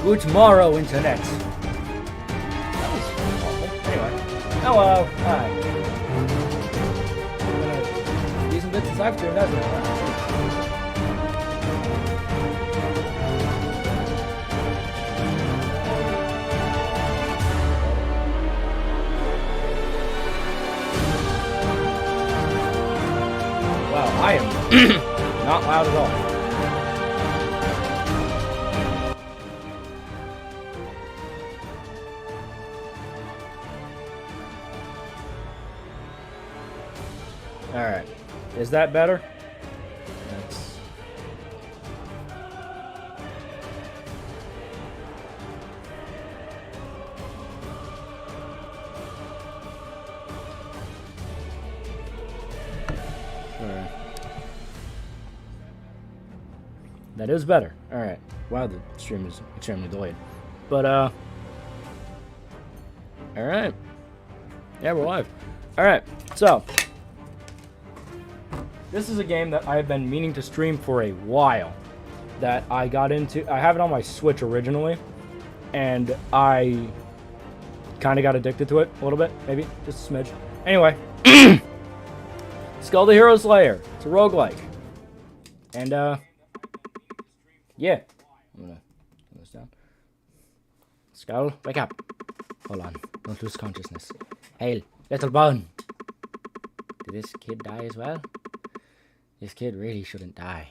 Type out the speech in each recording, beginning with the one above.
Good morrow, internet. That was awful. Anyway. Hello. Hi. Decent bits of live stream, doesn't it? Wow, I am not loud at all. Alright. Is that better? That's... Alright. That is better. Alright. Wow, the stream is extremely delayed. But, alright. Yeah, we're live. Alright, so... This is a game that I've been meaning to stream for a while. That I got into. I have it on my Switch originally. And I kind of got addicted to it a little bit. Maybe. Just a smidge. Anyway. Skull the Hero Slayer. It's a roguelike. And, yeah. I'm gonna turn this down. Skull, wake up. Hold on. Don't lose consciousness. Hail, little bone. Did this kid die as well? This kid really shouldn't die.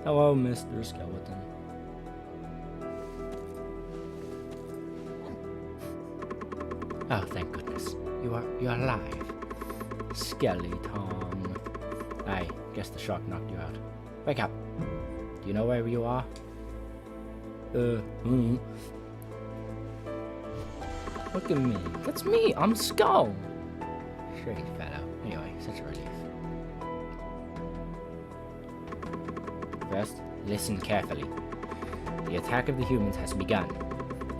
Hello, Mr. Skeleton. Oh, thank goodness. You're alive. Skeleton. I guess the shock knocked you out. Wake up. Do you know where you are? Look at me. That's me. I'm Skull. Shitty fellow. Anyway, such a relief. First, listen carefully. The attack of the humans has begun.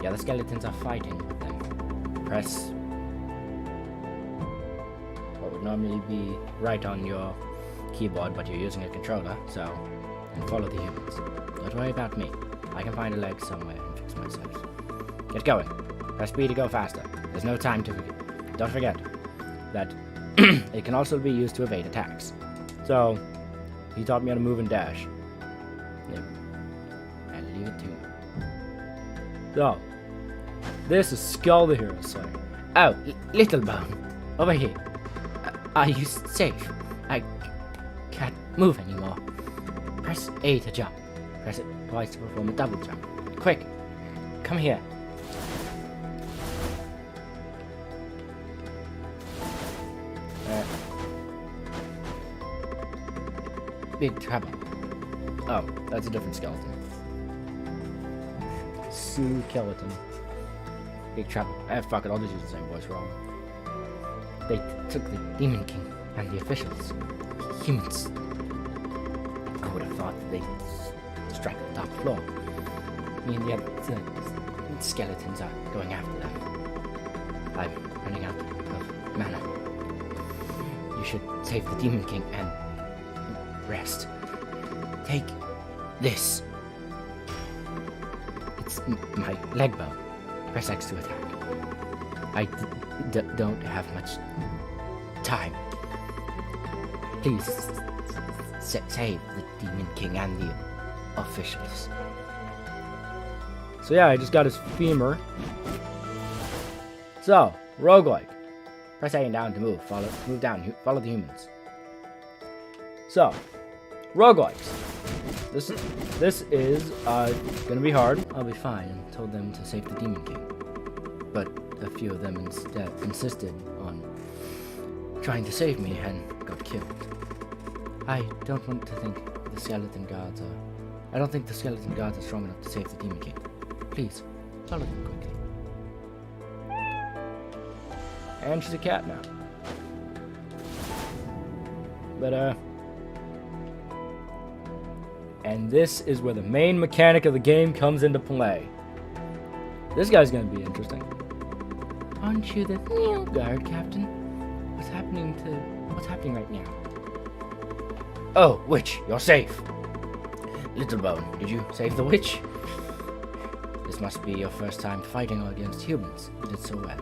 The other skeletons are fighting with them. Press what would normally be right on your keyboard, but you're using a controller, so and follow the humans. Don't worry about me. I can find a leg somewhere and fix myself. Get going. Press B to go faster. There's no time to forget. Don't forget that it can also be used to evade attacks. So, he taught me how to move and dash. Yeah. I'll leave it to him. So, this is Skull the Hero Slayer. Oh, Little Bone, over here. Are you safe? I can't move anymore. Press A to jump. Press it twice to perform a double jump. Quick, come here. Big trouble. Oh, that's a different skeleton. Skeleton. Big trouble. Fuck it, I'll just use the same voice for all. They took the Demon King and the officials. Humans. I would have thought they'd strike the top floor. Me and the other skeletons are going after them. I'm running out of mana. You should save the Demon King and rest. Take this. It's my leg bone. Press X to attack. I don't have much time. Please save the Demon King and the officials. So yeah, I just got his femur. So, roguelike. Press A and down to move. Move down. Follow the humans. So, roguelikes. This is gonna be hard. I'll be fine, and told them to save the Demon King. But a few of them instead insisted on trying to save me and got killed. I don't want to think the skeleton guards are... I don't think the skeleton guards are strong enough to save the Demon King. Please, follow them quickly. And she's a cat now. But, and this is where the main mechanic of the game comes into play. This guy's gonna be interesting. Aren't you the new guard, Captain? What's happening? What's happening right now? Oh, witch, you're safe. Littlebone, did you save the witch? This must be your first time fighting against humans. You did so well.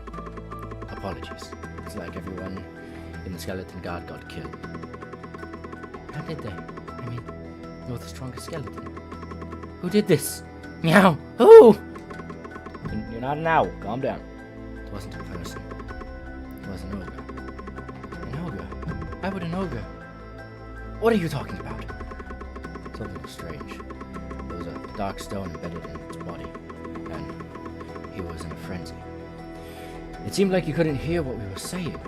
Apologies. It's like everyone in the Skeleton Guard got killed. How did they? I mean, you're the strongest skeleton. Who did this? Meow! Who? You're not an owl. Calm down. It wasn't a person. It was an ogre. An ogre? Why would an ogre? What are you talking about? Something strange. There was a dark stone embedded in its body, and he was in a frenzy. It seemed like you couldn't hear what we were saying.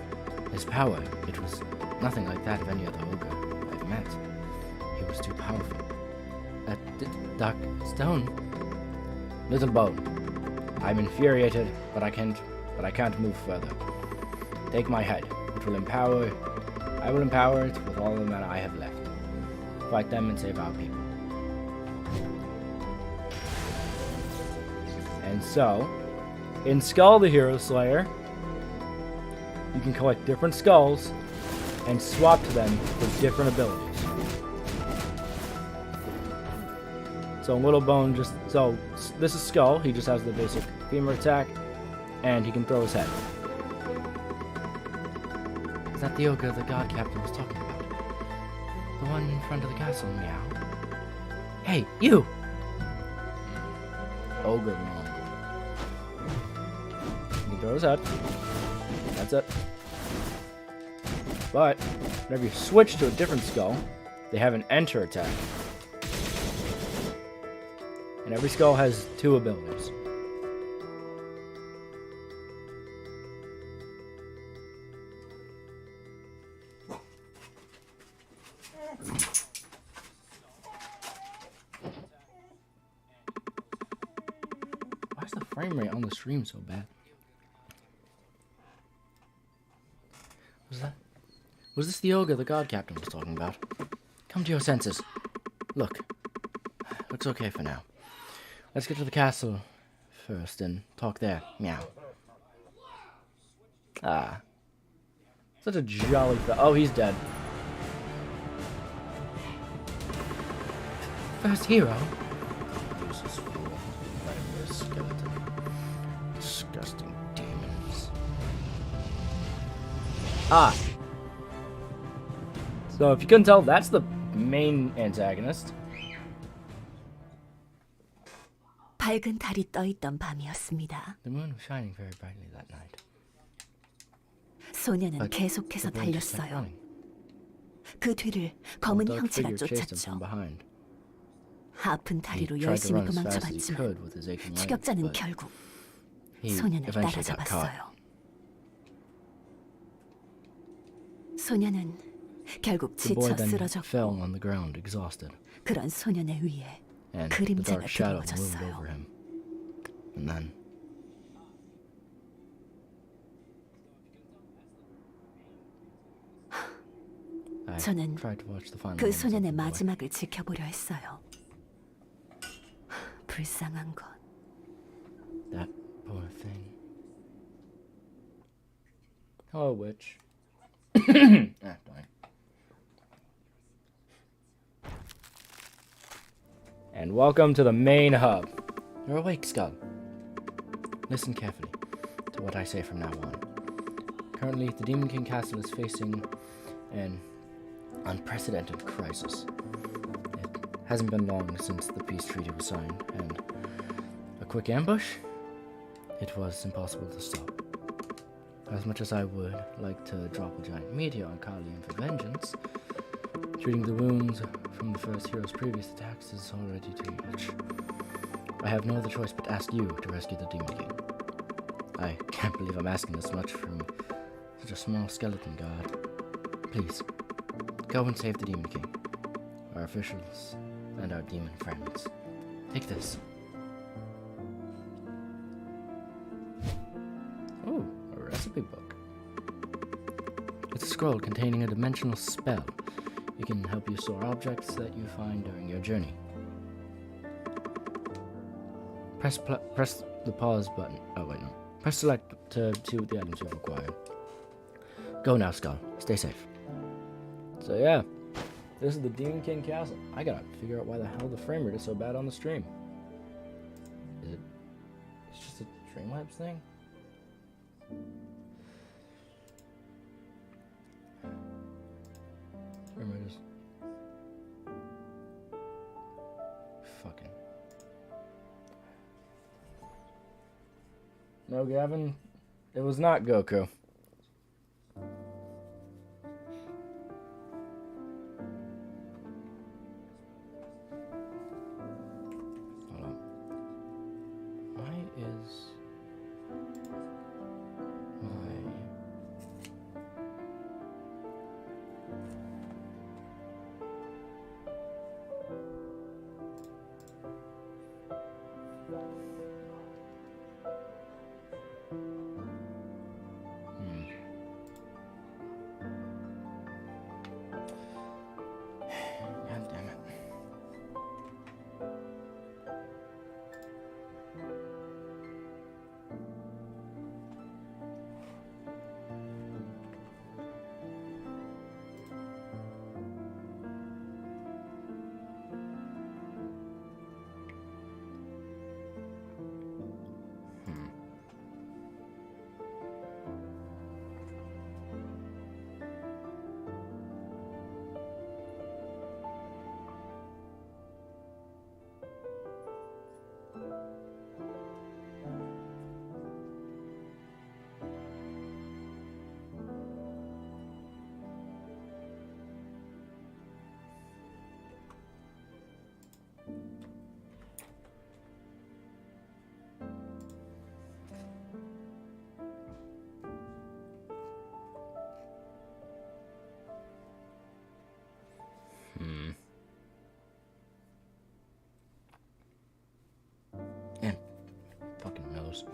His power, it was nothing like that of any other ogre I've met. He was too powerful. That dark stone? Littlebone, I'm infuriated, but I can't move further. Take my head. I will empower it with all the men I have left. Fight them and save our people. And so, in Skull the Hero Slayer, you can collect different skulls and swap to them for different abilities. So Littlebone this is Skull, he just has the basic femur attack, and he can throw his head. Is that the ogre the guard captain was talking about? The one in front of the castle, meow. Hey, you! Ogre Mongol. He throws his head. That's it. But, whenever you switch to a different skull, they have an enter attack. And every skull has 2 abilities. Why is the frame rate on the stream so bad? Was this the ogre the guard captain was talking about? Come to your senses. Look. Looks okay for now. Let's get to the castle first and talk there. Meow. Ah. Such a jolly oh, he's dead. First hero? Useless fool. Nightmare skeleton. Disgusting demons. Ah. So if you couldn't tell, that's the main antagonist. 밝은 달이 떠 있던 밤이었습니다. The moon was shining very brightly that night. 소녀는 But 계속해서 the boy just kept 달렸어요. running. 그 뒤를 A 검은 dark 형체가 figure chased him 쫓았죠. from behind. 아픈 He 다리로 tried to 열심히 run as fast as he 도망쳐봤지만 could with his aching legs, 추격자는 but 결국 he 소년을 eventually got caught. 따라잡았어요. 소녀는 결국 The boy 지쳐 then 쓰러졌고 fell on the ground, exhausted, 그런 소년의 위에 and the 그림자가 dark shadow moved 드리워졌어요. over him. And then I 저는 tried to watch the final 그 moments of 소년의 the boy. 마지막을 지켜보려 했어요. 불쌍한 것. That poor thing. Hello, witch. Ah, darn. And welcome to the main hub. You're awake, Skull. Listen carefully to what I say from now on. Currently, the Demon King Castle is facing an unprecedented crisis. It hasn't been long since the peace treaty was signed, and a quick ambush? It was impossible to stop. As much as I would like to drop a giant meteor on Carlian for vengeance, treating the wounds from the first hero's previous attacks is already too much. I have no other choice but to ask you to rescue the Demon King. I can't believe I'm asking this much from such a small skeleton god. Please, go and save the Demon King, our officials, and our demon friends. Take this. Oh, a recipe book. It's a scroll containing a dimensional spell. It can help you store objects that you find during your journey. Press the pause button. Oh, wait, no. Press select to see what the items you have acquired. Go now, Skull. Stay safe. So, yeah. This is the Demon King Castle. I gotta figure out why the hell the frame rate is so bad on the stream. Is it? It's just a Streamlabs thing? Frame rate is... Fucking... No, Gavin. It was not Goku. Hold on. Why is my... God damn it. And fucking nose.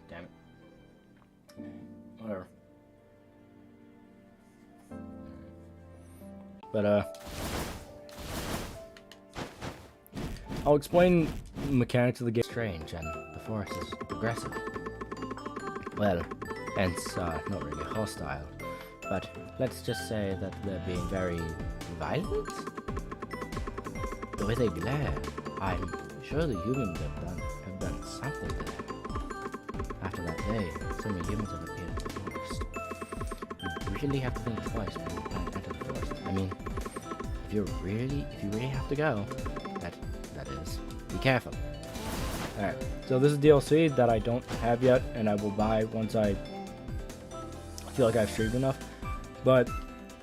Damn it. Whatever. But, I'll explain the mechanics of the game. Strange, and the forest is aggressive. Well, hence, not really hostile. But let's just say that they're being very violent? The way they glare, I'm sure the humans have done something to them. After that day, so many humans have appeared in the forest. You really have to think twice before you plan to enter the forest. I mean, if you really have to go, that is, be careful. Alright, so this is DLC that I don't have yet, and I will buy once I feel like I've streamed enough. But,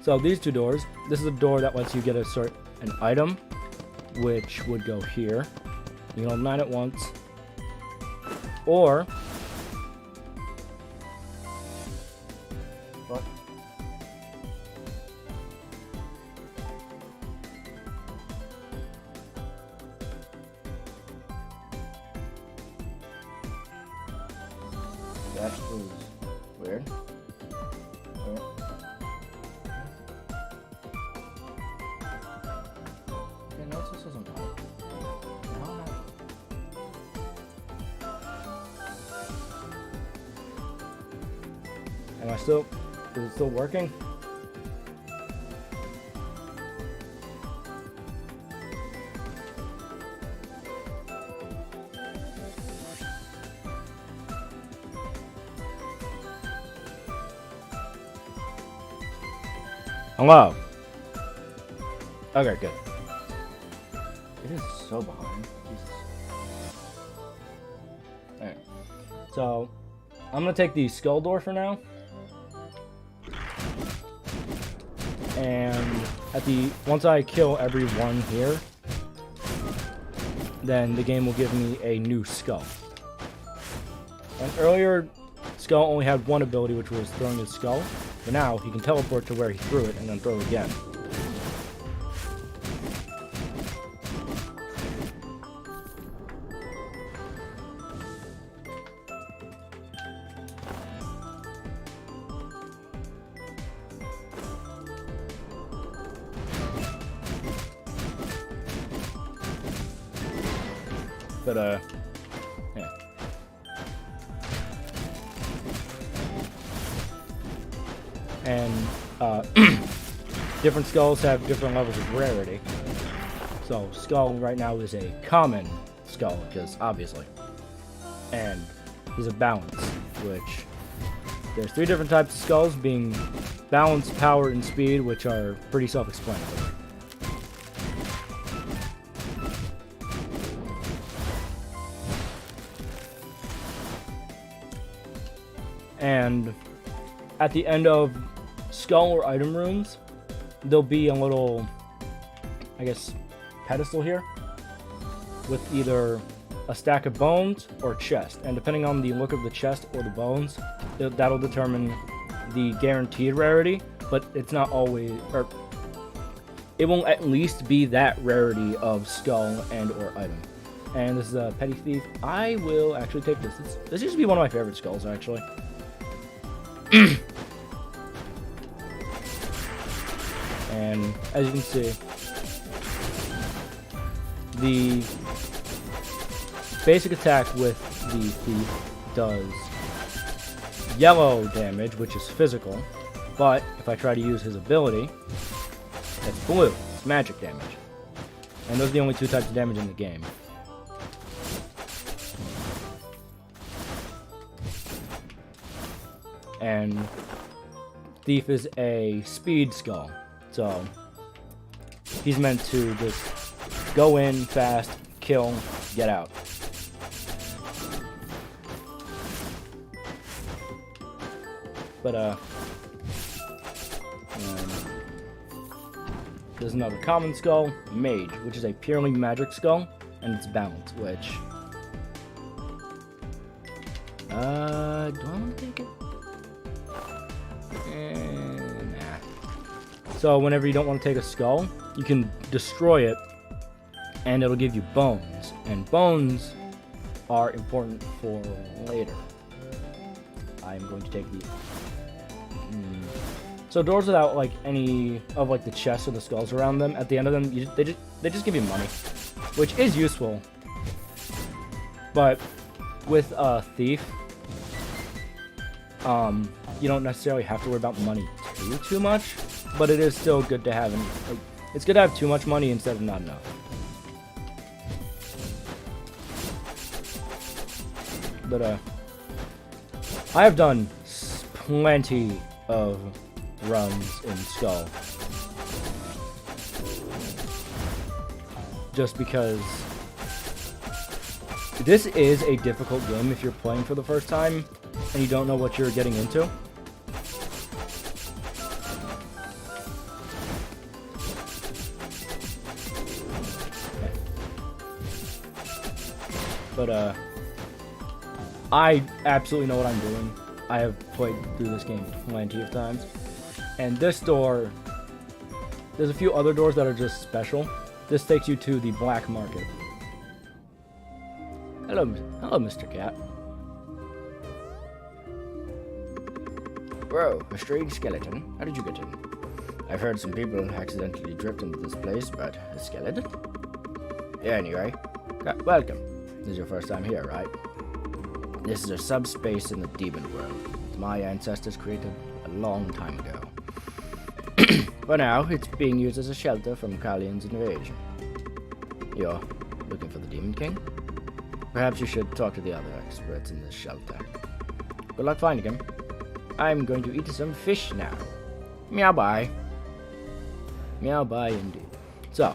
so these two doors, this is a door that lets you get an item, which would go here. You can open 9 at once. Or, what? That is weird. Okay, no, this isn't bad. No. Am I still... Is it still working? Hello. Okay, good. It is so behind. Jesus. Alright. So, I'm gonna take the skull door for now. And once I kill everyone here, then the game will give me a new skull. And earlier, Skull only had one ability, which was throwing his skull. But now, he can teleport to where he threw it and then throw it again. But, yeah. And, different skulls have different levels of rarity. So, Skull right now is a common skull, because obviously. And he's a balance, which there's 3 different types of skulls, being balance, power, and speed, which are pretty self-explanatory. And at the end of skull or item rooms, there'll be a little, I guess, pedestal here with either a stack of bones or chest. And depending on the look of the chest or the bones, that'll determine the guaranteed rarity, but it's not always, or it won't at least be that rarity of skull and or item. And this is a Petty Thief. I will actually take this. This used to be one of my favorite skulls, actually. And as you can see, the basic attack with the Thief does yellow damage, which is physical, but if I try to use his ability, it's blue. It's magic damage. And those are the only 2 types of damage in the game. And Thief is a speed skull, so he's meant to just go in fast, kill, get out. But there's another common skull, Mage, which is a purely magic skull, and it's balanced, which do I want to take it? Nah. So whenever you don't want to take a skull, you can destroy it, and it'll give you bones. And bones are important for later. I'm going to take the. So doors without like any of like the chests or the skulls around them, at the end of them, they just give you money, which is useful. But with Thief, you don't necessarily have to worry about money too much, but it is still good to have. Like, it's good to have too much money instead of not enough. But I have done plenty of runs in Skull, just because this is a difficult game if you're playing for the first time and you don't know what you're getting into. But I absolutely know what I'm doing. I have played through this game plenty of times. And this door, there's a few other doors that are just special. This takes you to the black market. Hello, Mr. Cat. Whoa, a strange skeleton. How did you get in? I've heard some people accidentally drift into this place, but a skeleton? Yeah, anyway, welcome. This is your first time here, right? This is a subspace in the demon world. My ancestors created a long time ago. For now, it's being used as a shelter from Kalian's invasion. You're looking for the Demon King? Perhaps you should talk to the other experts in this shelter. Good luck finding him. I'm going to eat some fish now. Meow bye. Meow, bye, indeed. So,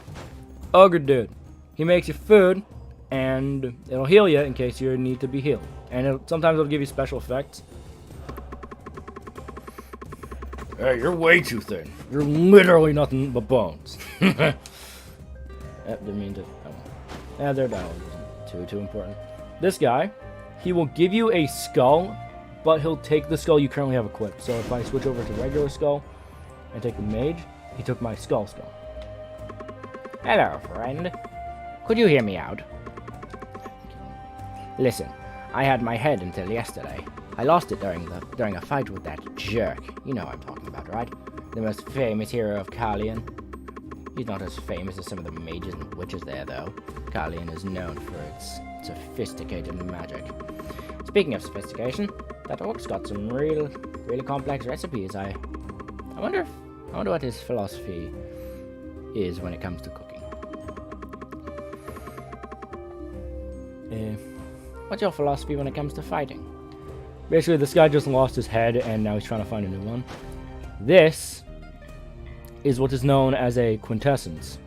Ogre Dude. He makes you food, and it'll heal you in case you need to be healed. And sometimes it'll give you special effects. Hey, you're way too thin. You're literally nothing but bones. Didn't mean to. Oh. Yeah, their dialogue isn't too important. This guy, he will give you a skull, but he'll take the skull you currently have equipped. So if I switch over to regular skull and take the mage, he took my skull. Hello, friend. Could you hear me out? Listen, I had my head until yesterday. I lost it during a fight with that jerk. You know what I'm talking about, right? The most famous hero of Carleon. He's not as famous as some of the mages and witches there, though. Carleon is known for its sophisticated magic. Speaking of sophistication, that orc's got some really complex recipes. I wonder what his philosophy is when it comes to cooking. What's your philosophy when it comes to fighting? Basically, this guy just lost his head, and now he's trying to find a new one. This is what is known as a quintessence,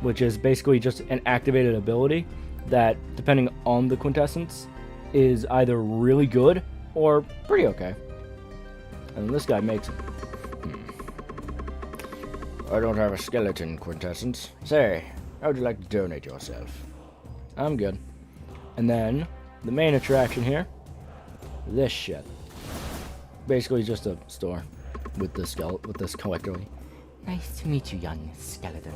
which is basically just an activated ability that, depending on the quintessence, is either really good or pretty okay. And this guy makes it. I don't have a skeleton quintessence. Say, how would you like to donate yourself? I'm good. And then, the main attraction here, this shit. Basically just a store with this collector. Nice to meet you, young skeleton.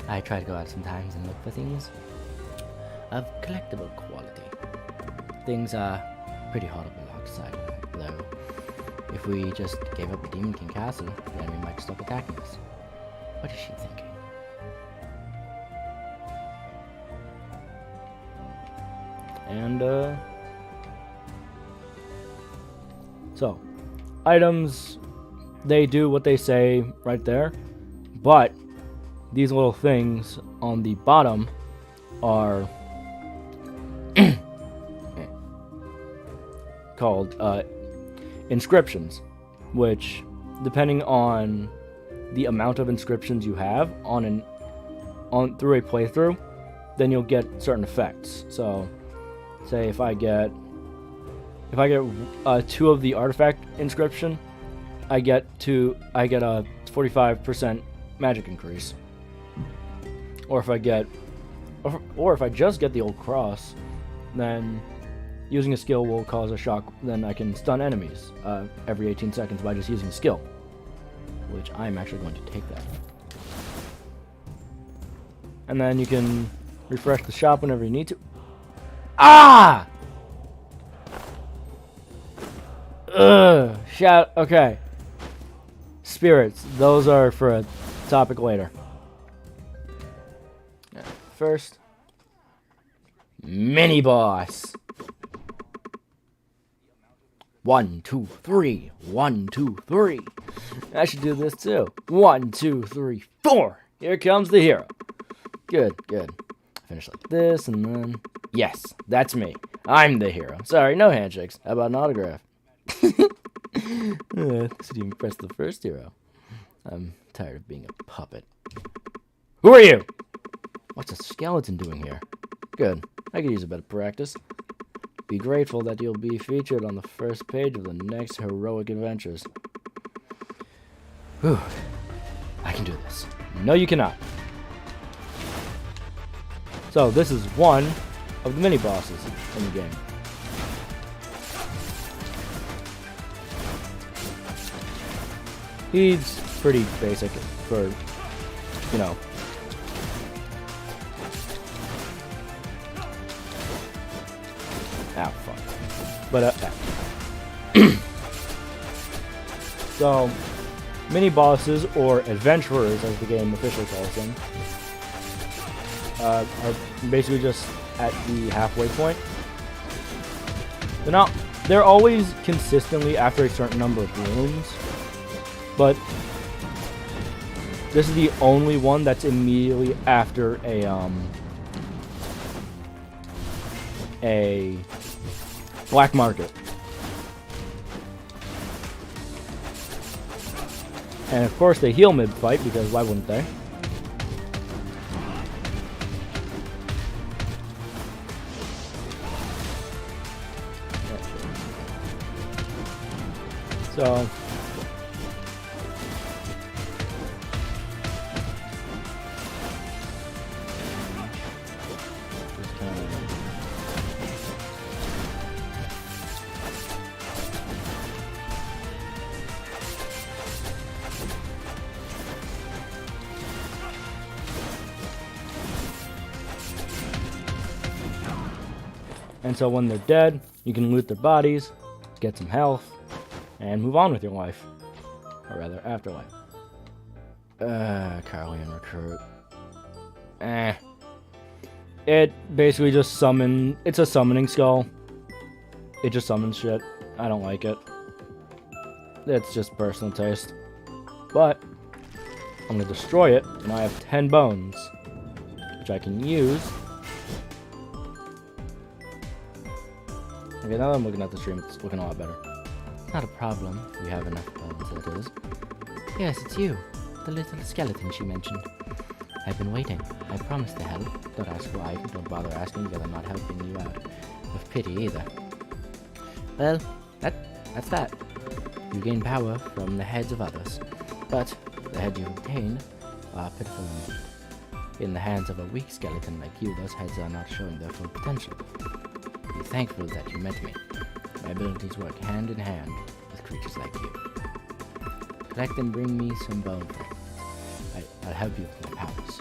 I try to go out sometimes and look for things of collectible quality. Things are pretty hard to block outside, though. If we just gave up the Demon King Castle, then we might stop attacking us. What is she thinking? And, so, items, they do what they say right there, but these little things on the bottom are called inscriptions, which, depending on the amount of inscriptions you have through a playthrough, then you'll get certain effects. So, say if I get 2 of the artifact inscription, I get a 45% magic increase. Or if I just get the old cross, then using a skill will cause a shock. Then I can stun enemies every 18 seconds by just using a skill, which I'm actually going to take that. And then you can refresh the shop whenever you need to. Ah! Ugh. Okay. Spirits. Those are for a topic later. First, mini boss. 1, 2, 3. 1, 2, 3. I should do this too. 1, 2, 3, 4. Here comes the hero. Good. Finish like this, and then yes, that's me. I'm the hero. Sorry, no handshakes. How about an autograph? Didn't even press the first hero. I'm tired of being a puppet. Who are you? What's a skeleton doing here? Good. I could use a bit of practice. Be grateful that you'll be featured on the first page of the next heroic adventures. Whew. I can do this. No, you cannot. So, this is one of the mini-bosses in the game. He's pretty basic for, you know. Ah, fuck. But, so, mini-bosses, or adventurers, as the game officially calls them, are basically just at the halfway point. They're always consistently after a certain number of rooms, but this is the only one that's immediately after a black market. And of course they heal mid-fight, because why wouldn't they? So and so when they're dead, you can loot their bodies, get some health, and move on with your life. Or rather, afterlife. Carlian Recruit. It basically just it's a summoning skull. It just summons shit. I don't like it. It's just personal taste. But, I'm gonna destroy it, and I have 10 bones. Which I can use. Okay, now that I'm looking at the stream, it's looking a lot better. Not a problem. We have enough bones, that is. Yes, it's you. The little skeleton she mentioned. I've been waiting. I promised to help. Don't ask why. Don't bother asking, because I'm not helping you out of pity either. Well, that's that. You gain power from the heads of others. But the heads you obtain are pitiful indeed. In the hands of a weak skeleton like you, those heads are not showing their full potential. Be thankful that you met me. My abilities work hand in hand with creatures like you. Collect and bring me some bone fragments. I'll help you with my powers.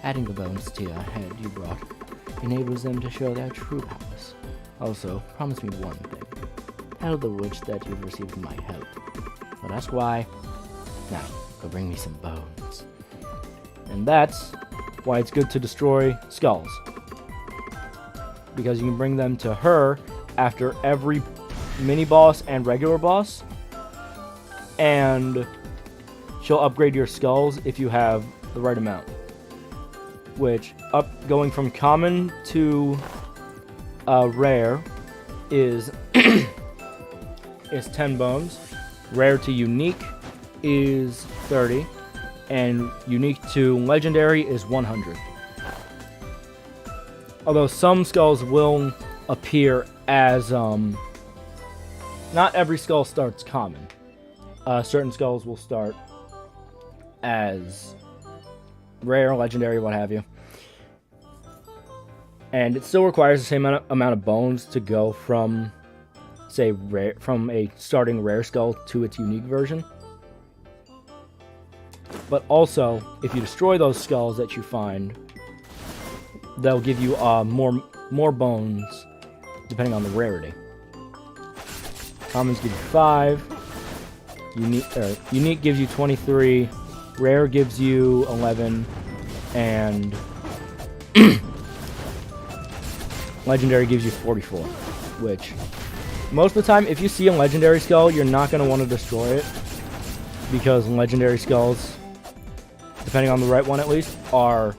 Adding the bones to your head you brought enables them to show their true powers. Also, promise me one thing. Tell the witch that you've received my help. Don't ask why. Now, go bring me some bones. And that's why it's good to destroy skulls. Because you can bring them to her after every mini-boss and regular boss. And she'll upgrade your skulls if you have the right amount. Which, going from common to rare is is 10 bones. Rare to unique is 30. And unique to legendary is 100. Although some skulls will appear as, not every skull starts common. Certain skulls will start as rare, legendary, what have you. And it still requires the same amount of bones to go from, say, from a starting rare skull to its unique version. But also, if you destroy those skulls that you find, they'll give you more bones, depending on the rarity. Commons give you 5. Unique gives you 23. Rare gives you 11. And legendary gives you 44. Which, most of the time, if you see a legendary skull, you're not going to want to destroy it. Because legendary skulls, depending on the right one at least, are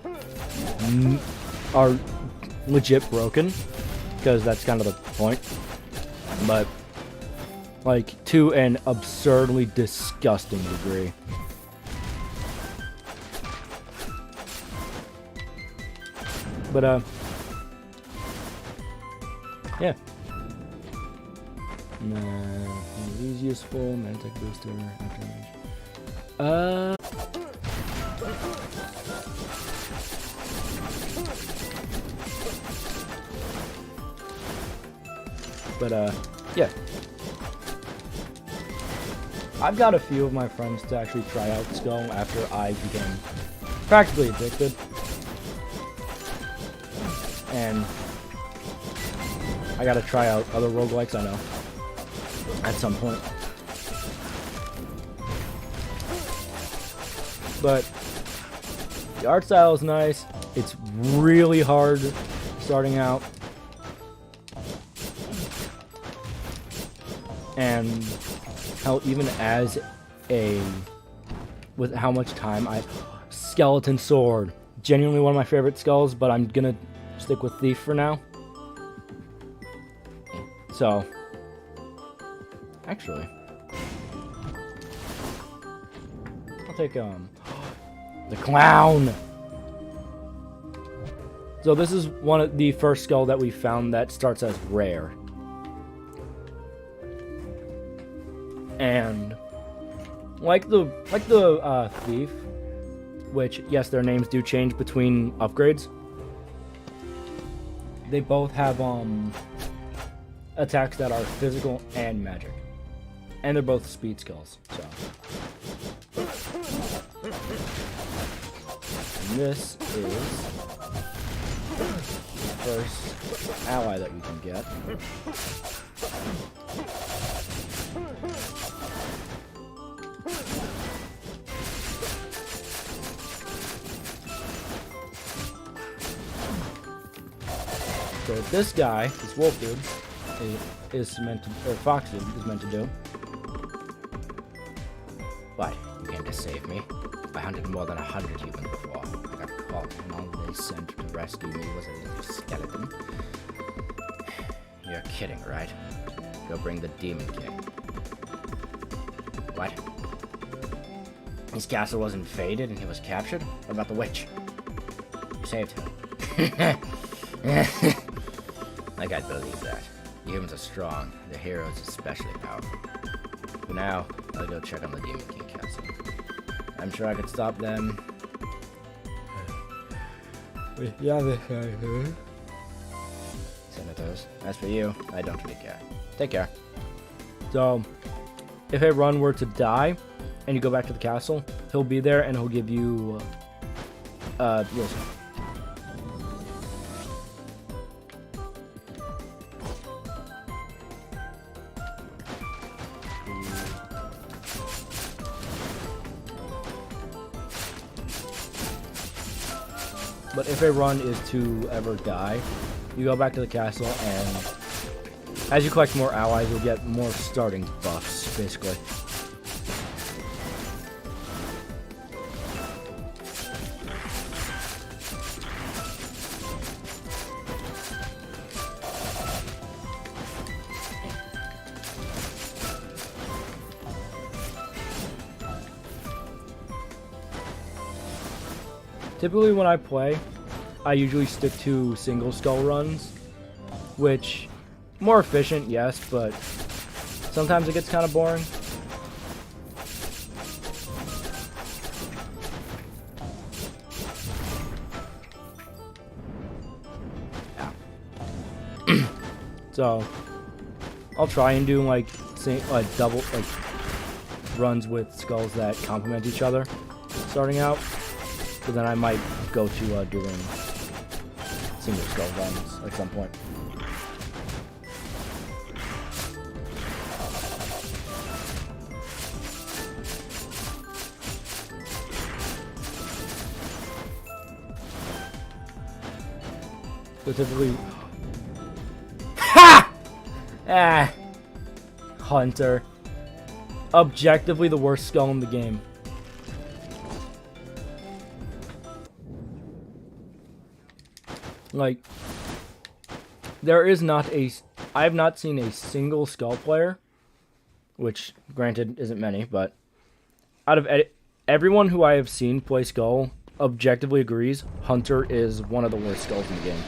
legit broken, because that's kind of the point. But like to an absurdly disgusting degree. But yeah. These useful Mantic booster after damage. But, yeah. I've got a few of my friends to actually try out Skull after I became practically addicted. And I gotta try out other roguelikes, I know, at some point. But the art style is nice. It's really hard starting out. And how even as with how much time Skeleton Sword, genuinely one of my favorite skulls, but I'm gonna stick with Thief for now. So, actually, I'll take the clown. So this is one of the first skull that we found that starts as rare. And like the thief, which yes, their names do change between upgrades. They both have attacks that are physical and magic. And they're both speed skills, so. And this is the first ally that we can get. So this guy, this wolf dude, is meant to, or fox dude is meant to do. What? You came to save me? I hunted more than 100 humans before. I got caught, and all they sent to rescue me was a little skeleton. You're kidding, right? Go bring the Demon King. What? His castle was invaded and he was captured? What about the witch? You saved him. Like I'd believe that. The humans are strong, the heroes especially powerful. For now, I'll go check on the Demon King castle. I'm sure I could stop them. With the other side, huh? Senators. As for you, I don't really care. Take care. So, if a run were to die, and you go back to the castle, he'll be there and he'll give you, Wilson. But if a run is to ever die, you go back to the castle, and as you collect more allies, you'll get more starting buffs, basically. Typically when I play, I usually stick to single skull runs, which, more efficient, yes, but sometimes it gets kind of boring. Yeah. So, I'll try and do like double runs with skulls that complement each other, starting out. But then I might go to doing single skull runs at some point. Specifically, ha! Ah, Hunter. Objectively the worst skull in the game. Like, there is not a... I have not seen a single skull player, which, granted, isn't many, but out of everyone who I have seen play skull, objectively agrees, Hunter is one of the worst skulls in the game.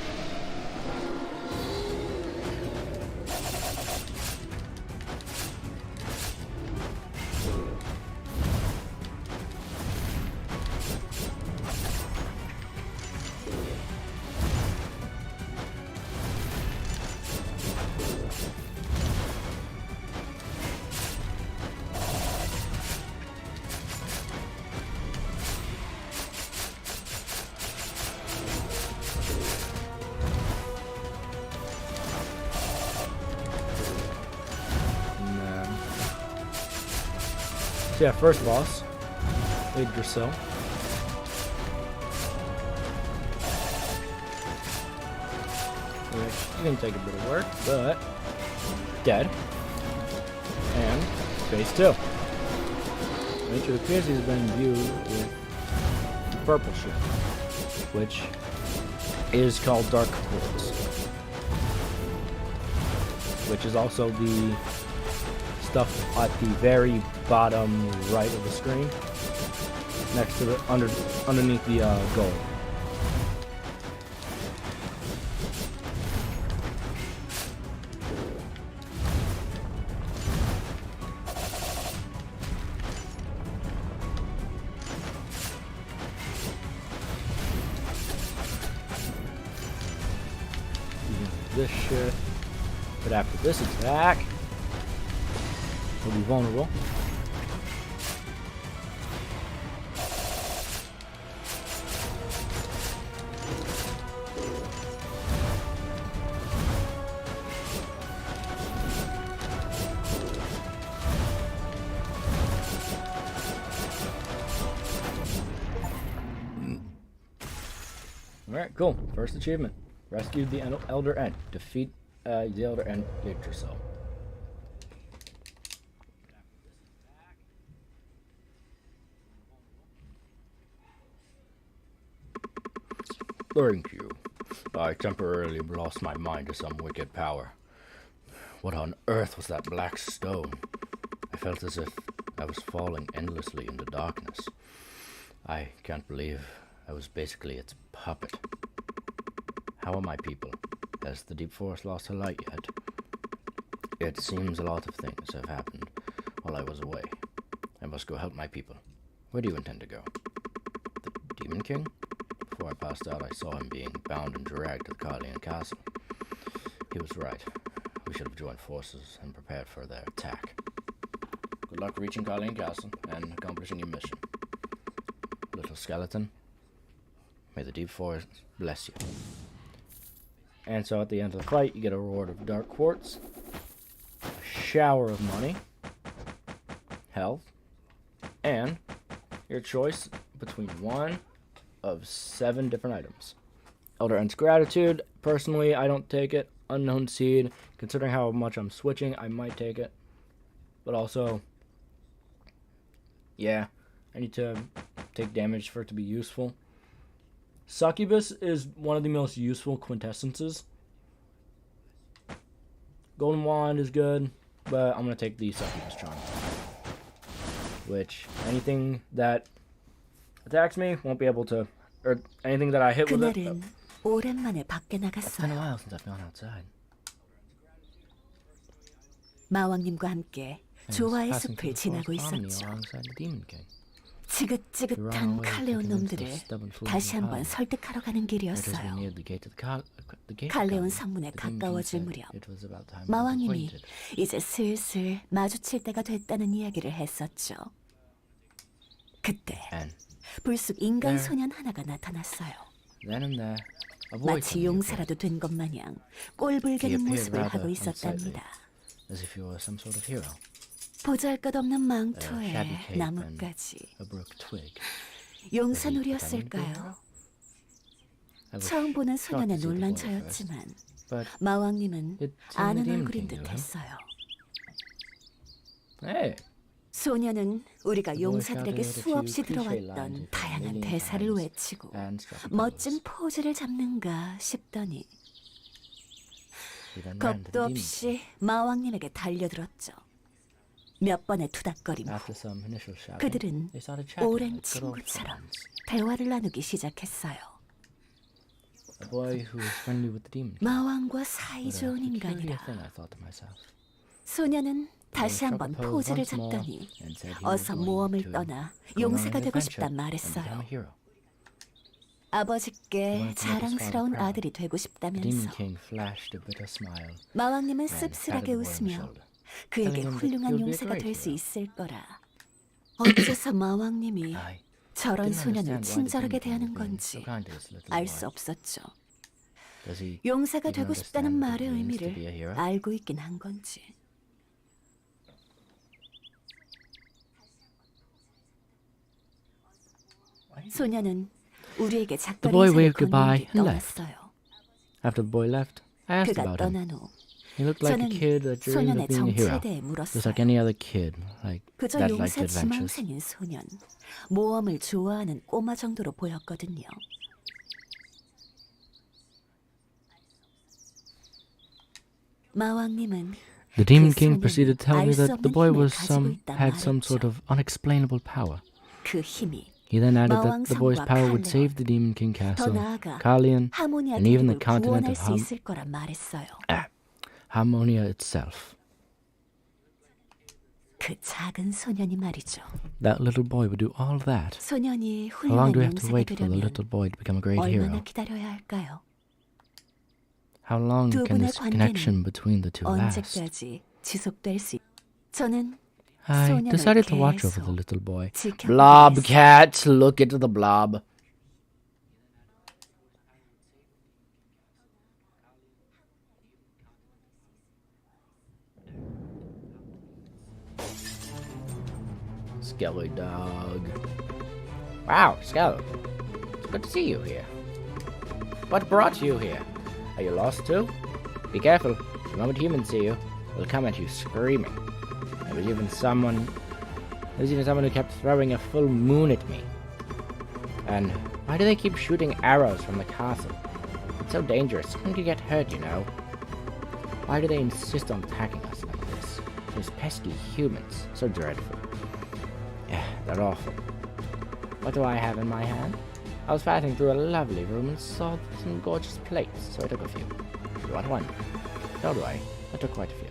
So yeah, first boss, Yggdrasil. Which is going to take a bit of work, but dead. And phase 2. Which it appears he's been imbued with the purple shit, which is called Dark Quartz. Which is also the stuff at the very bottom right of the screen. next to the underneath the gold. This shit, but after this attack, we'll be vulnerable. Alright, cool. First achievement. Rescued the Elder Ent. Defeat the Elder Ent Yggdrasil. Thank you. I temporarily lost my mind to some wicked power. What on earth was that black stone? I felt as if I was falling endlessly into darkness. I can't believe I was basically its puppet. How are my people? Has the Deep Forest lost her light yet? It seems a lot of things have happened while I was away. I must go help my people. Where do you intend to go? The Demon King? Before I passed out, I saw him being bound and dragged to the Carleon Castle. He was right. We should have joined forces and prepared for their attack. Good luck reaching Carleon Castle and accomplishing your mission. Little skeleton, may the Deep Forest bless you. And so at the end of the fight, you get a reward of Dark Quartz, a shower of money, health, and your choice between one of 7 different items. Elder Ent's Gratitude. Personally, I don't take it. Unknown Seed. Considering how much I'm switching, I might take it. But also, yeah, I need to take damage for it to be useful. Succubus is one of the most useful quintessences. Golden Wand is good, but I'm going to take the Succubus Charm. Which, anything that attacks me won't be able to, or anything that I hit with it. 그날은 오랜만에 밖에 It's been a 나갔어요. while since I've gone outside. 마왕님과 함께 조화의 Passing 숲을 through the 지나고 forest harmony 있었죠. alongside the Demon King. 지긋지긋한 칼레온 놈들을 다시 한번 설득하러 가는 It was we 길이었어요. neared the gate of the gate. 갈레온 성문에 가까워질 무렵 마왕님이 이제 슬슬 마주칠 때가 됐다는 이야기를 했었죠. 그때 And 불쑥 인간 소년 하나가 나타났어요. then and there, a boy 마치 suddenly 용사라도 된 것 마냥 꼴불견인 모습을 하고 있었답니다. as if you were some sort of hero. 보잘것없는 A 망토에 shabby cape and 나뭇가지. a brook twig. 용사놀이였을까요? I was 처음 보는 shocked 소년의 to see the 놀란 boy first, 저였지만 but 마왕님은 it seemed 아는 the Demon 얼굴인 King 듯 knew him. 했어요. Hey, 소년은 우리가 The boy 용사들에게 shouted a few 수없이 cliché lines 들어왔던 with 다양한 million 대사를 times 외치고 and struck a 멋진 pose. 포즈를 잡는가 싶더니 He then ran to the 겁도 Demon 없이 마왕님에게 달려들었죠. 몇 번의 투닥거림 후 After some initial shouting, 그들은 they started chatting 오랜 like good old 친구처럼 friends. 대화를 나누기 시작했어요. A boy who was friendly with the Demon King. 마왕과 What 사이 a 좋은 peculiar 인간이라. thing, I thought to myself. 소년은 The boy 다시 struck a 한번 pose 포즈를 once more 잡더니 and said he was 어서 going 모험을 to 떠나 go on 용사가 an 되고 adventure 싶단 and become 말했어요. a hero. 아버지께 wanted to make his father 자랑스러운 proud. 아들이 되고 The Demon 싶다면서 King flashed a bitter smile 마왕님은 and patted 씁쓸하게 the boy on the 웃으며 shoulder. 그에게 telling him that 훌륭한 he'll be a 용사가 great 될 수 hero. 있을 거라. 어째서 마왕님이 I 저런 didn't 소년을 understand why the 친절하게 Demon King 대하는 was being 건지 so kind to his little 알 boy. 수 없었죠. Does he 용사가 even 되고 싶다는 understand what 말의 it means to 의미를 be a hero? 알고 있긴 한 건지. 소년은 우리에게 The boy 작별 인사를 waved 건넨 goodbye 뒤 and left. 떠났어요. After the boy left, I asked 그가 about him. 떠난 후 He looked like a 저는 kid that dreamed 소년의 of being a hero, 정체에 대해 just 물었어요. like any other kid, like 그저 that liked 용사 adventures. 지망생인 소년, 모험을 좋아하는 꼬마 정도로 보였거든요. 마왕님은 The Demon 그 King 소년이 proceeded to tell me 알 수 that the 없는 boy 힘을 was 가지고 있단 had some 말했죠. sort of unexplainable power. 그 힘이 He then added that the boy's 마왕성과 power would 칼레온, save the Demon King 더 Castle, 나아가 Kalian, 하모니아 and even the 대륙을 continent 구원할 of 수 있을 거란 말했어요. Harmonia itself. 그 작은 소년이 말이죠. That little boy would do all that. 소년이 How long 훌륭한 do we have to 용사가 wait for the 되려면 little boy to become a great 얼마나 hero? 기다려야 할까요? How long 두 can 분의 this connection 관계는 between the two last? 언제까지 지속될 수? 저는 I 소년을 decided to watch over the 계속 little boy. 지켜보겠습니다. Blobcat, look at the blob. Skelly dog. Wow, Skelly. It's good to see you here. What brought you here? Are you lost too? Be careful. The moment humans see you, they'll come at you screaming. There was even someone who kept throwing a full moon at me. And why do they keep shooting arrows from the castle? It's so dangerous. Someone could get hurt, you know. Why do they insist on attacking us like this? Those pesky humans. So dreadful. Yeah, they're awful. What do I have in my hand? I was passing through a lovely room and saw some gorgeous plates, so I took a few. You want one? So do I. I took quite a few.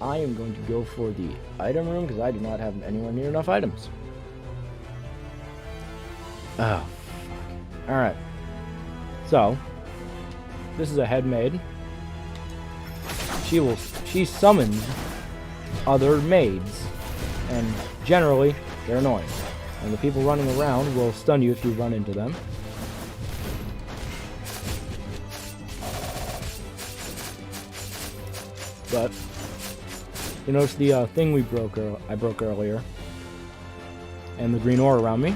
I am going to go for the item room because I do not have anywhere near enough items. Oh, fuck. Alright. So, this is a head maid. She summons other maids. And generally, they're annoying. And the people running around will stun you if you run into them. But you notice the thing I broke earlier, and the green ore around me.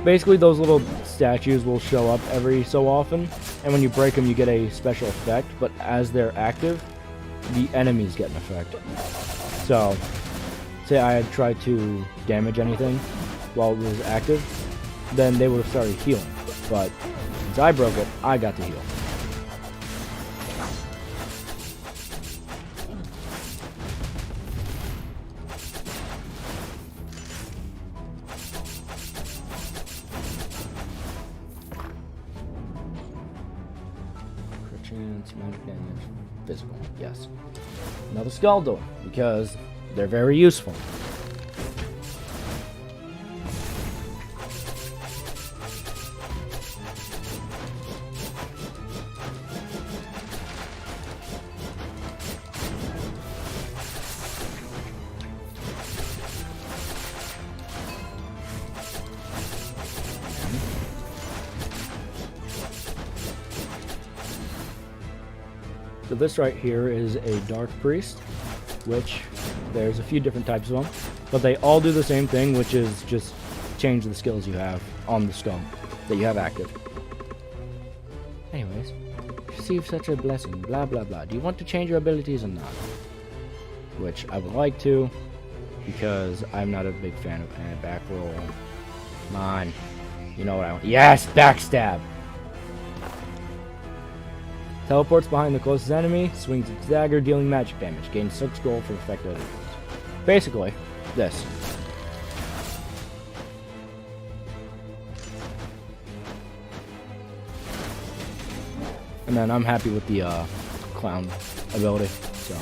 Basically, those little statues will show up every so often, and when you break them, you get a special effect. But as they're active, the enemies get an effect. So, say I had tried to damage anything while it was active, then they would have started healing. But since I broke it, I got to heal. Crit chance, magic damage, physical, yes. Another skull door, because they're very useful. So this right here is a Dark Priest, which there's a few different types of them, but they all do the same thing, which is just change the skills you have on the skull that you have active. Anyways, receive such a blessing, blah blah blah. Do you want to change your abilities or not? Which I would like to, because I'm not a big fan of back roll. Come on, you know what I want. Yes, backstab! Teleports behind the closest enemy, swings its dagger, dealing magic damage. Gains 6 gold for affected enemies. Basically, this. And then I'm happy with the clown ability. So.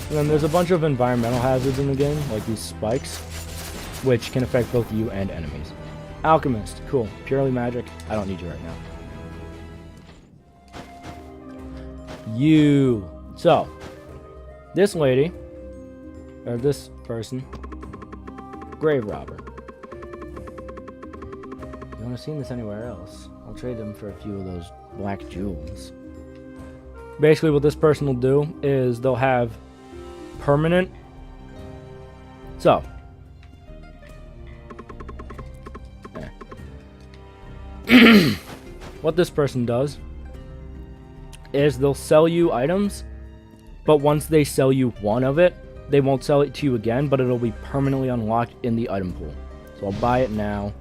And then there's a bunch of environmental hazards in the game, like these spikes, which can affect both you and enemies. Alchemist, cool. Purely magic. I don't need you right now. You. So, this lady, or this person, grave robber. You want to see this anywhere else? I'll trade them for a few of those black jewels. Basically, what this person will do is they'll have permanent. So. What this person does is they'll sell you items, but once they sell you one of it, they won't sell it to you again, but it'll be permanently unlocked in the item pool. So I'll buy it now.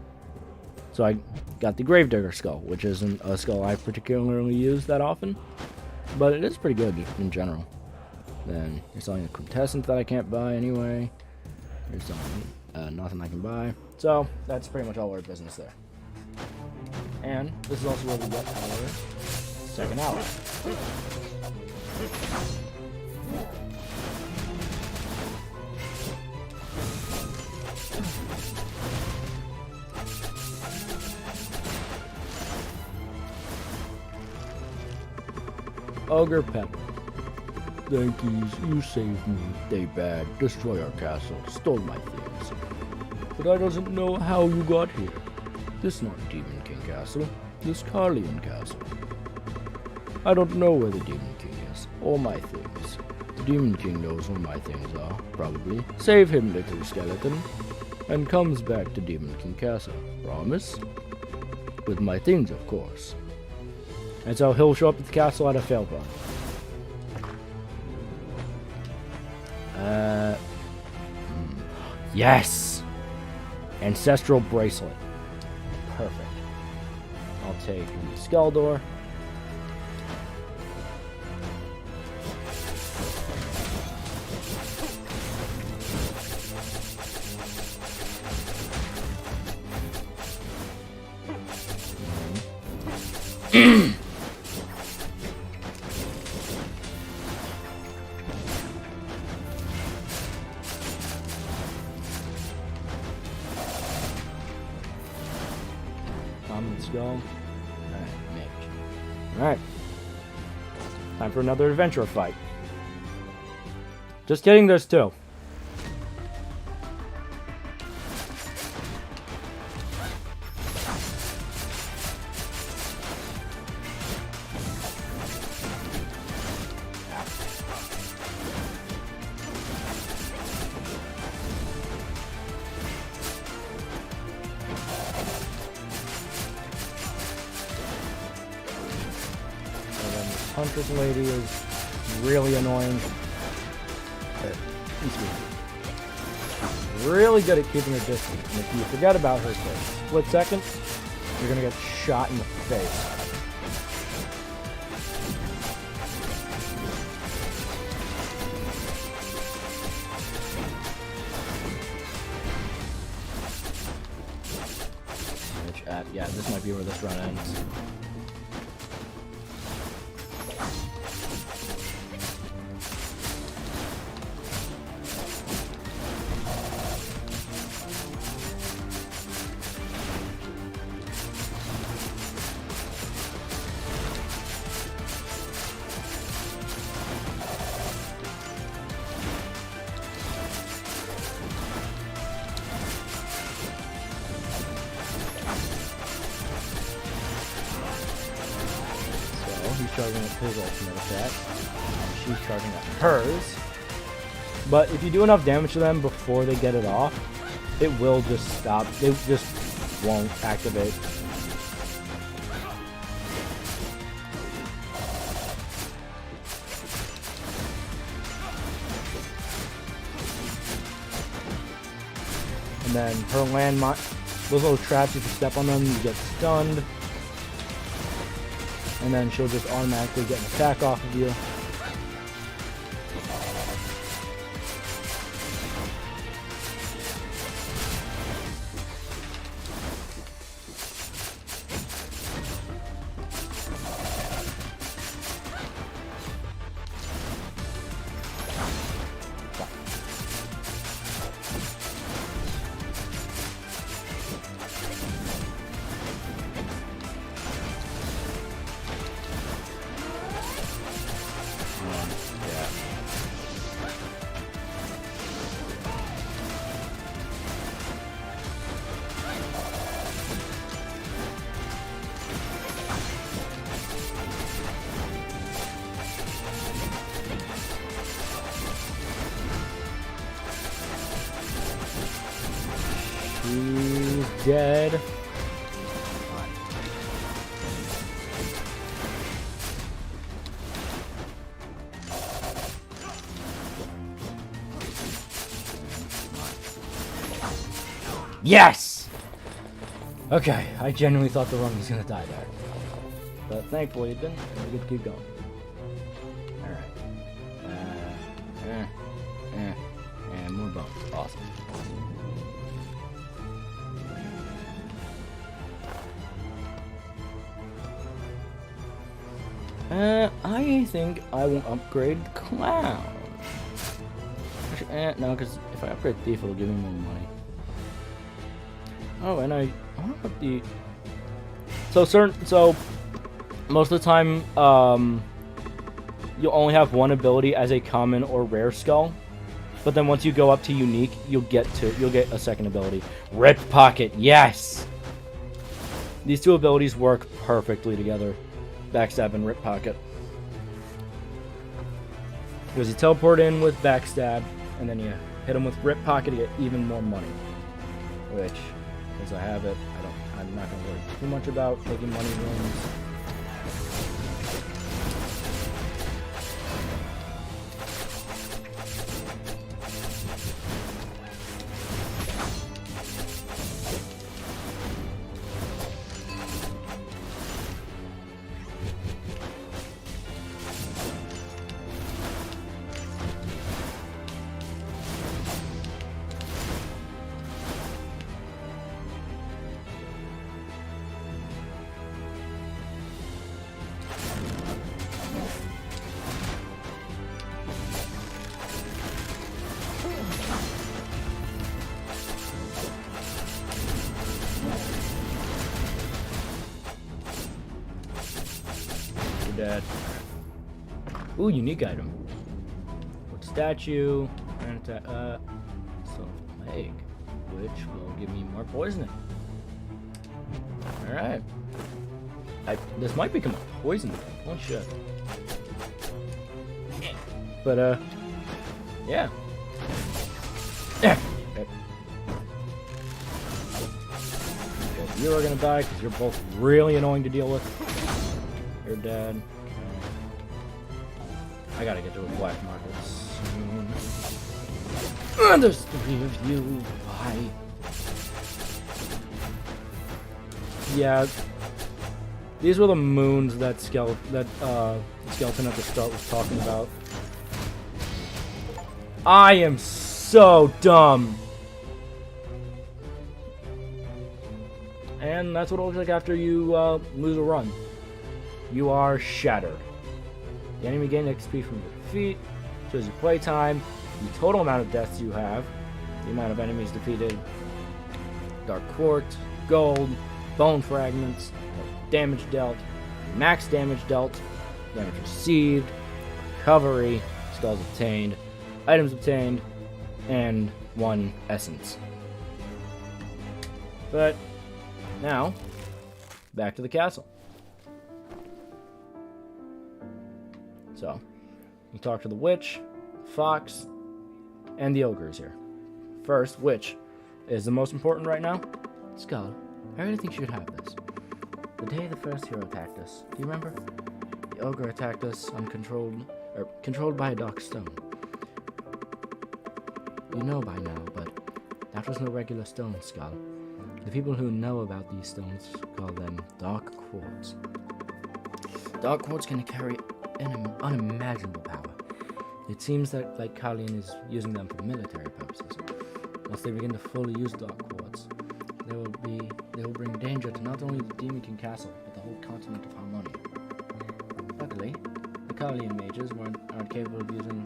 So I got the Gravedigger skull, which isn't a skull I particularly use that often, but it is pretty good in general. Then you're selling a quintessence that I can't buy anyway. There's nothing I can buy. So that's pretty much all our business there. And this is also where we get our second ally. Ogre Pepper. Thankies, you saved me. They bad, destroy our castle, stole my things. But I doesn't know how you got here. This not Demon King Castle, this Carleon Castle. I don't know where the Demon King is, or my things. The Demon King knows where my things are, probably. Save him, little skeleton, and comes back to Demon King Castle. Promise? With my things, of course. And so he'll show up at the castle at a fail bar. Yes! Ancestral Bracelet. Perfect. I'll take the Skaldor. Let's go. Alright, mage. Alright. Time for another adventure fight. Just kidding, there's two. Huntress lady is really annoying. She's really good at keeping her distance. And if you forget about her for a split second, you're gonna get shot in the face. Which, yeah, this might be where this run ends. He's charging at his ultimate attack. She's charging at hers. But if you do enough damage to them before they get it off, it will just stop. It just won't activate. And then her landmine, those little traps, if you step on them, you get stunned. And then she'll just automatically get an attack off of you. She's dead. Yes! Okay, I genuinely thought the run was gonna die there. But thankfully it didn't. We get to keep going. Alright. And more bones. Awesome. I think I will upgrade Clown. Actually, no, because if I upgrade Thief, it'll give me more money. Oh, and I wonder what the... So most of the time, you'll only have one ability as a common or rare skull. But then once you go up to unique, you'll get a second ability. Rip Pocket, yes! These two abilities work perfectly together. Backstab and Rip Pocket. Because you teleport in with Backstab, and then you hit them with Rip Pocket to get even more money. Which, as I have it, I'm not going to worry too much about taking money wins. Dead. Ooh, unique item. What statue? And so plague, which will give me more poisoning. All right. This might become a poison thing. Oh shit. But yeah. Okay. You are gonna die because you're both really annoying to deal with. You're dead. I gotta get to a black market soon. There's 3 of you. Why? Yeah. These were the moons that Skeleton at the start was talking about. I am so dumb. And that's what it looks like after you lose a run. You are shattered. The enemy gains XP from your defeat, shows your playtime, the total amount of deaths you have, the amount of enemies defeated, Dark Quartz, Gold, Bone Fragments, damage dealt, max damage dealt, damage received, recovery, skulls obtained, items obtained, and 1 essence. But now, back to the castle. So, you talk to the witch, fox, and the ogre is here. First, witch is the most important right now. Skull, I really think you should have this. The day the first hero attacked us, do you remember? The ogre attacked us controlled by a dark stone. You know by now, but that was no regular stone, Skull. The people who know about these stones call them Dark Quartz. Dark Quartz can carry an unimaginable power. It seems that Lycalian is using them for military purposes. Once they begin to fully use Dark Quartz, they will bring danger to not only the Demon King Castle, but the whole continent of Harmonia. Luckily, Lycalian mages aren't capable of using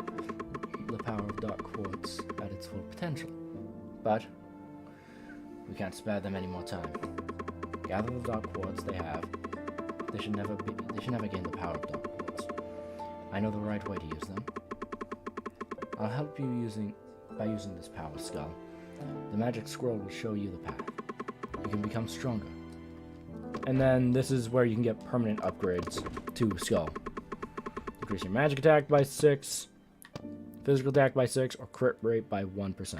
the power of Dark Quartz at its full potential. But we can't spare them any more time. Gather the Dark Quartz they have. They should never gain the power of Dark Quartz. I know the right way to use them. I'll help you by using this power, Skull. The magic scroll will show you the path. You can become stronger. And then this is where you can get permanent upgrades to Skull. Increase your magic attack by 6, physical attack by 6, or crit rate by 1%.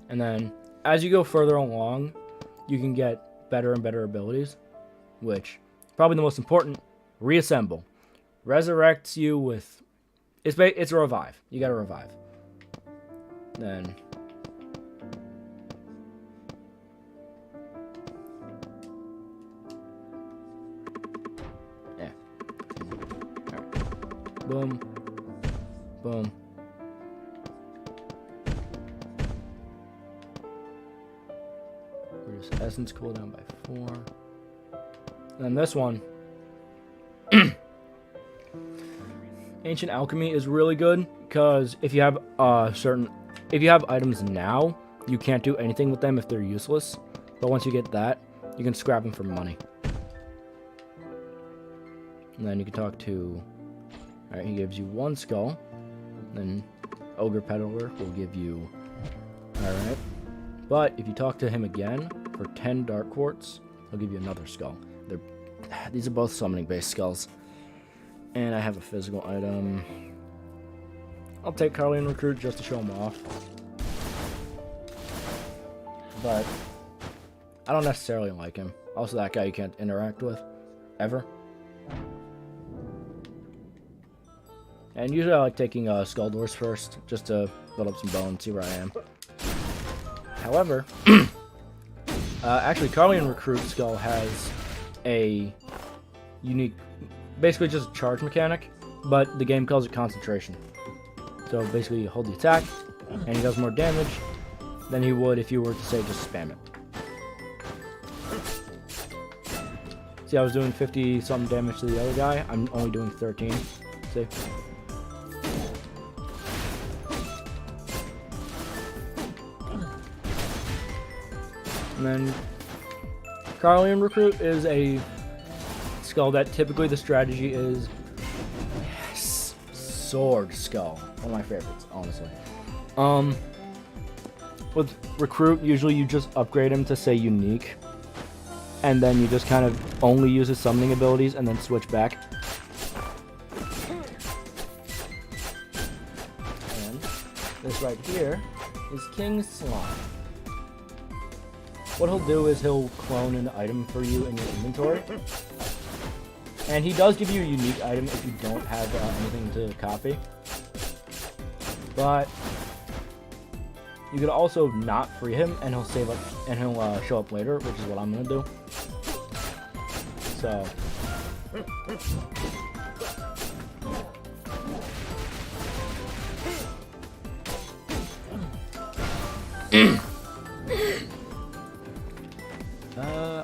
And then, as you go further along, you can get better and better abilities, which, probably the most important, Reassemble. Resurrects you with... It's a revive. You gotta revive. Then... Boom. Boom. Reduce essence cooldown by 4. And this one. Ancient Alchemy is really good because if you have items now, you can't do anything with them if they're useless. But once you get that, you can scrap them for money. And then you can talk to... Alright, he gives you 1 skull. Then Ogre Peddler will give you... Alright. But if you talk to him again, for 10 Dark Quartz, he'll give you another skull. These are both summoning-based skulls. And I have a physical item. I'll take Carlian Recruit just to show him off. But I don't necessarily like him. Also, that guy you can't interact with. Ever. And usually I like taking Skull Doors first, just to build up some bones, see where I am. However, actually Carlian Recruit Skull has a unique, basically just a charge mechanic, but the game calls it concentration. So basically you hold the attack, and he does more damage than he would if you were to say just spam it. See, I was doing 50 something damage to the other guy, I'm only doing 13. See? And then Carlian Recruit is a skull that typically the strategy is Sword Skull. One of my favorites, honestly. With Recruit, usually you just upgrade him to say Unique. And then you just kind of only use his summoning abilities and then switch back. And this right here is King Slime. What he'll do is he'll clone an item for you in your inventory. And he does give you a unique item if you don't have anything to copy. But you could also not free him and he'll save up and he'll show up later, which is what I'm gonna do. So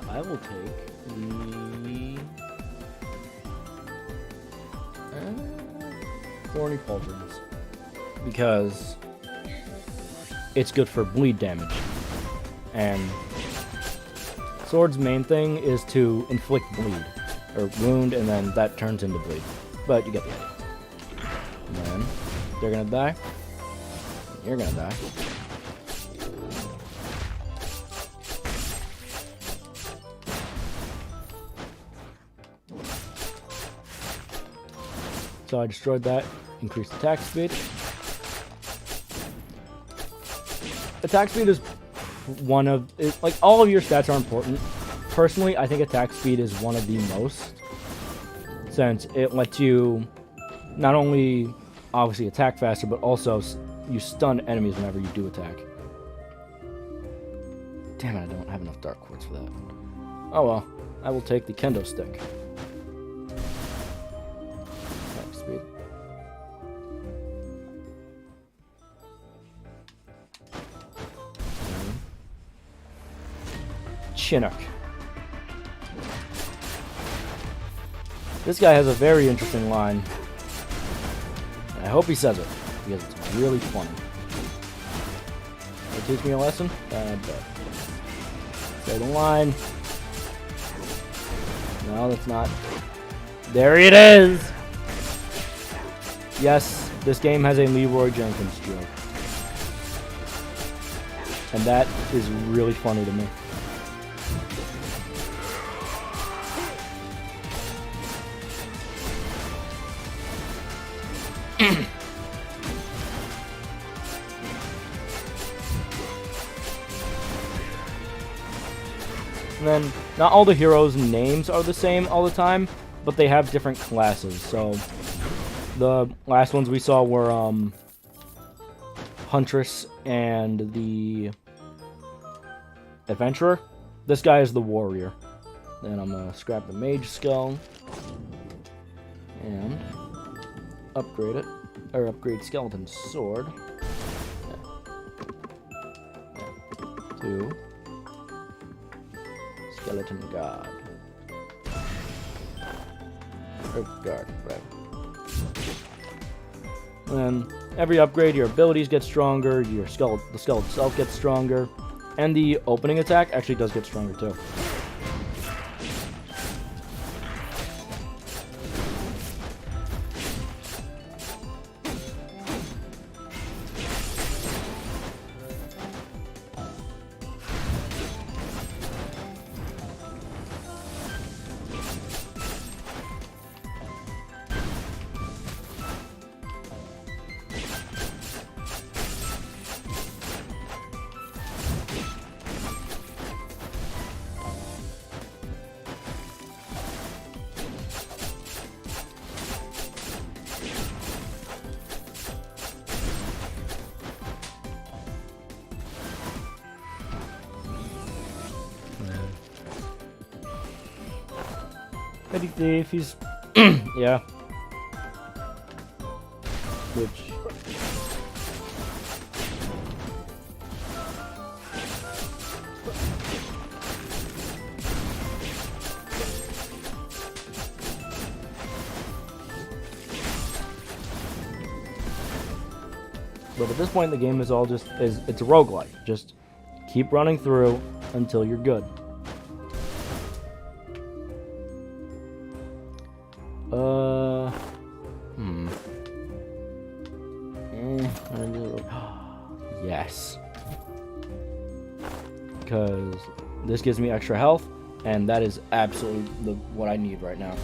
I will take the Thorny Pauldrons because it's good for bleed damage, and Sword's main thing is to inflict bleed or wound, and then that turns into bleed. But you get the idea. And then they're gonna die. You're gonna die. So I destroyed that, increased attack speed. Attack speed is one of, like, all of your stats are important. Personally, I think attack speed is one of the most, since it lets you not only obviously attack faster, but also you stun enemies whenever you do attack. Damn it, I don't have enough Dark Quartz for that. Oh well, I will take the Kendo Stick. Speed. Chinook. This guy has a very interesting line. I hope he says it, because it's really funny. Will it teach me a lesson? I bet. Say the line. No, that's not. There it is! Yes, this game has a Leroy Jenkins joke. And that is really funny to me. And then, not all the heroes' names are the same all the time, but they have different classes. So, the last ones we saw were Huntress and the Adventurer. This guy is the Warrior. Then I'm gonna scrap the Mage Skull. And upgrade it. Or upgrade Skeleton Sword. To Skeleton Guard. Or Guard, right. And every upgrade, your abilities get stronger, the skull itself gets stronger, and the opening attack actually does get stronger too. Petty Thief, he's... yeah. Which... But at this point, the game is all just... it's a roguelike. Just keep running through until you're good. Yes. Because this gives me extra health, and that is absolutely what I need right now.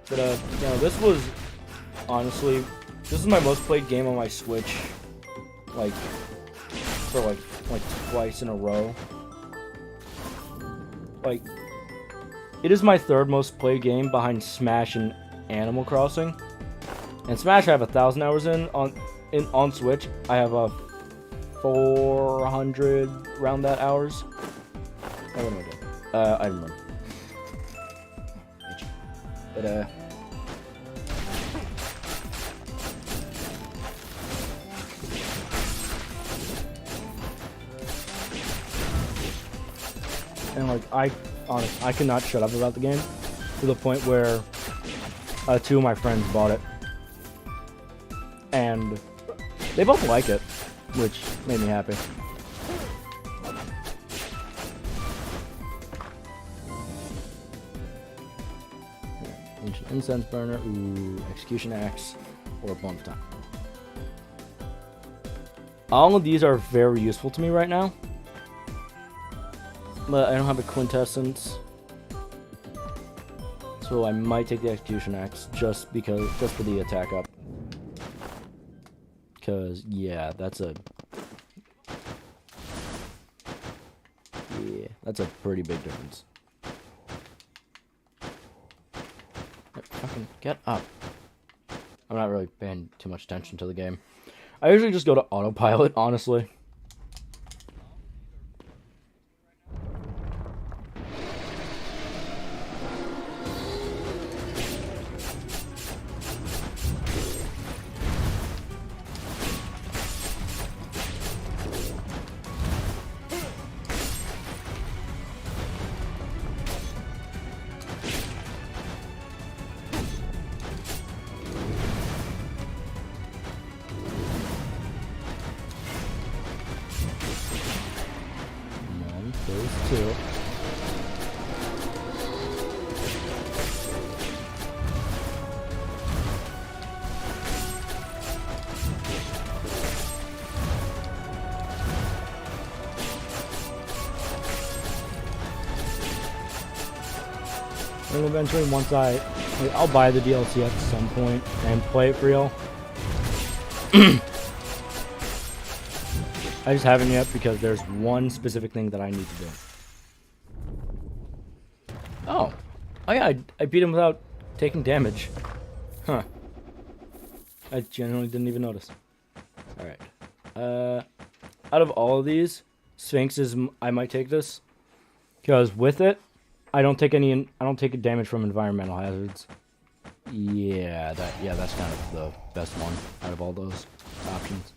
But you know, this was honestly, this is my most played game on my Switch, like for like twice in a row. Like, it is my third most played game behind Smash and Animal Crossing. And Smash I have 1,000 hours in on Switch. I have 400 around that hours. Oh, what am I doing? I don't remember. But and like I could not shut up about the game to the point where 2 of my friends bought it, and they both like it, which made me happy. Ancient Incense Burner, ooh, Execution Axe, or Bone of Time. All of these are very useful to me right now. But I don't have a Quintessence, so I might take the Execution Axe just for the attack up. Cause yeah, that's a pretty big difference. Fucking get up! I'm not really paying too much attention to the game. I usually just go to autopilot, honestly. Those 2. And eventually, once I'll buy the DLC at some point and play it for real. I just haven't yet because there's one specific thing that I need to do. Oh yeah, I beat him without taking damage. Huh. I genuinely didn't even notice. Alright. Out of all of these, Sphinx is... I might take this. Because with it, I don't take damage from environmental hazards. Yeah, that's kind of the best one out of all those options.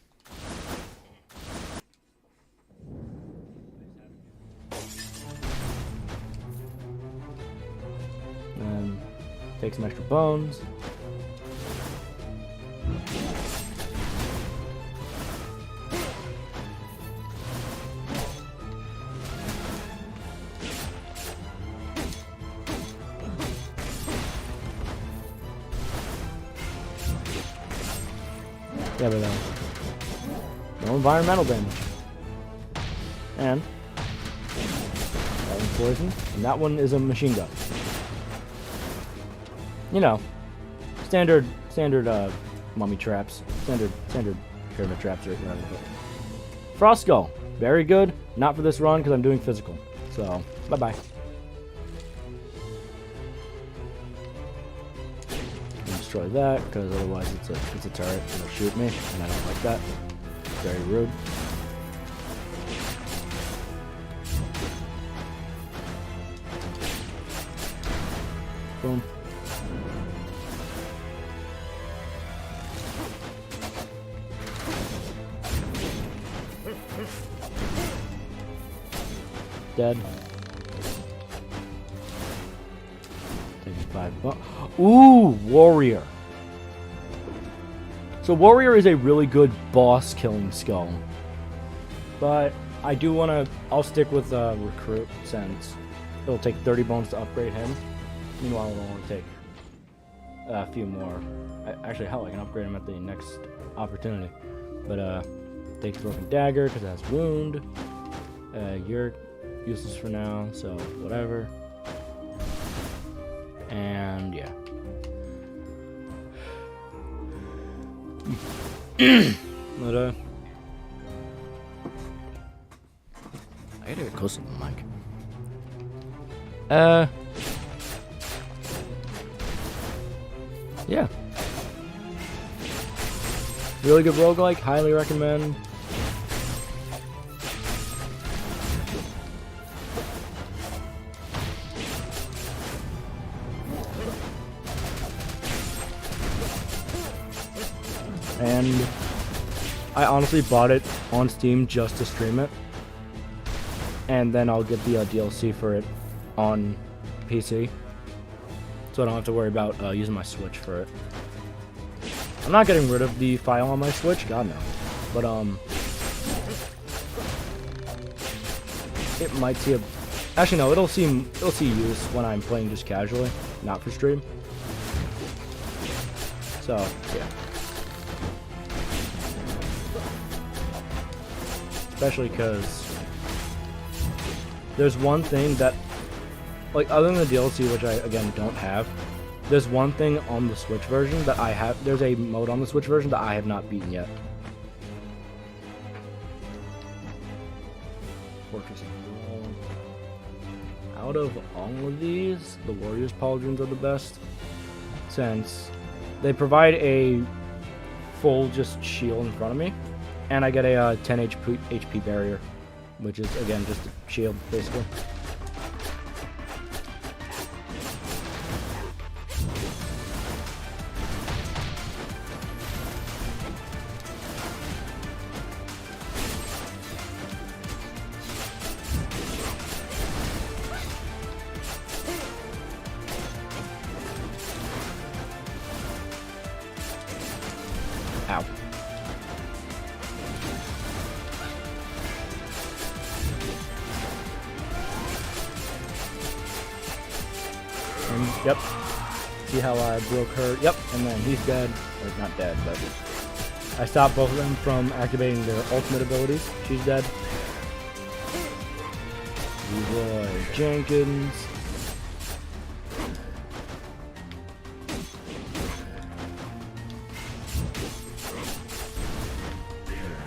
And take some extra bones. Yeah, but no environmental damage. And that one's poison, and that one is a machine gun. You know, standard mummy traps, standard pyramid traps or whatever. Frost Skull, very good. Not for this run because I'm doing physical. So bye bye. Destroy that because otherwise it's a turret. It'll shoot me, and I don't like that. Very rude. Boom. Dead. Taking 5. Ooh, Warrior. So Warrior is a really good boss killing skull. But I do want to... I'll stick with Recruit since it'll take 30 bones to upgrade him. Meanwhile, it'll only take a few more. Actually, hell, I can upgrade him at the next opportunity. But takes Broken Dagger because it has Wound. You're useless for now, so whatever. And yeah. But I gotta get closer to the mic. Yeah. Really good roguelike, highly recommend. And I honestly bought it on Steam just to stream it. And then I'll get the DLC for it on PC. So I don't have to worry about using my Switch for it. I'm not getting rid of the file on my Switch, God no. But it might see a... Actually no, it'll see use when I'm playing just casually, not for stream. So, yeah. Especially because there's one thing that, like, other than the DLC, which I, again, don't have, there's one thing on the Switch version that I have, there's a mode on the Switch version that I have not beaten yet. Fortress of Wall. Out of all of these, the Warrior's Pauldrons are the best, since they provide a full just shield in front of me. And I get a 10 HP barrier, which is, again, just a shield, basically. Ow. Yep. See how I broke her? Yep. And then he's dead. Or not dead, but I stopped both of them from activating their ultimate abilities. She's dead. Leroy Jenkins.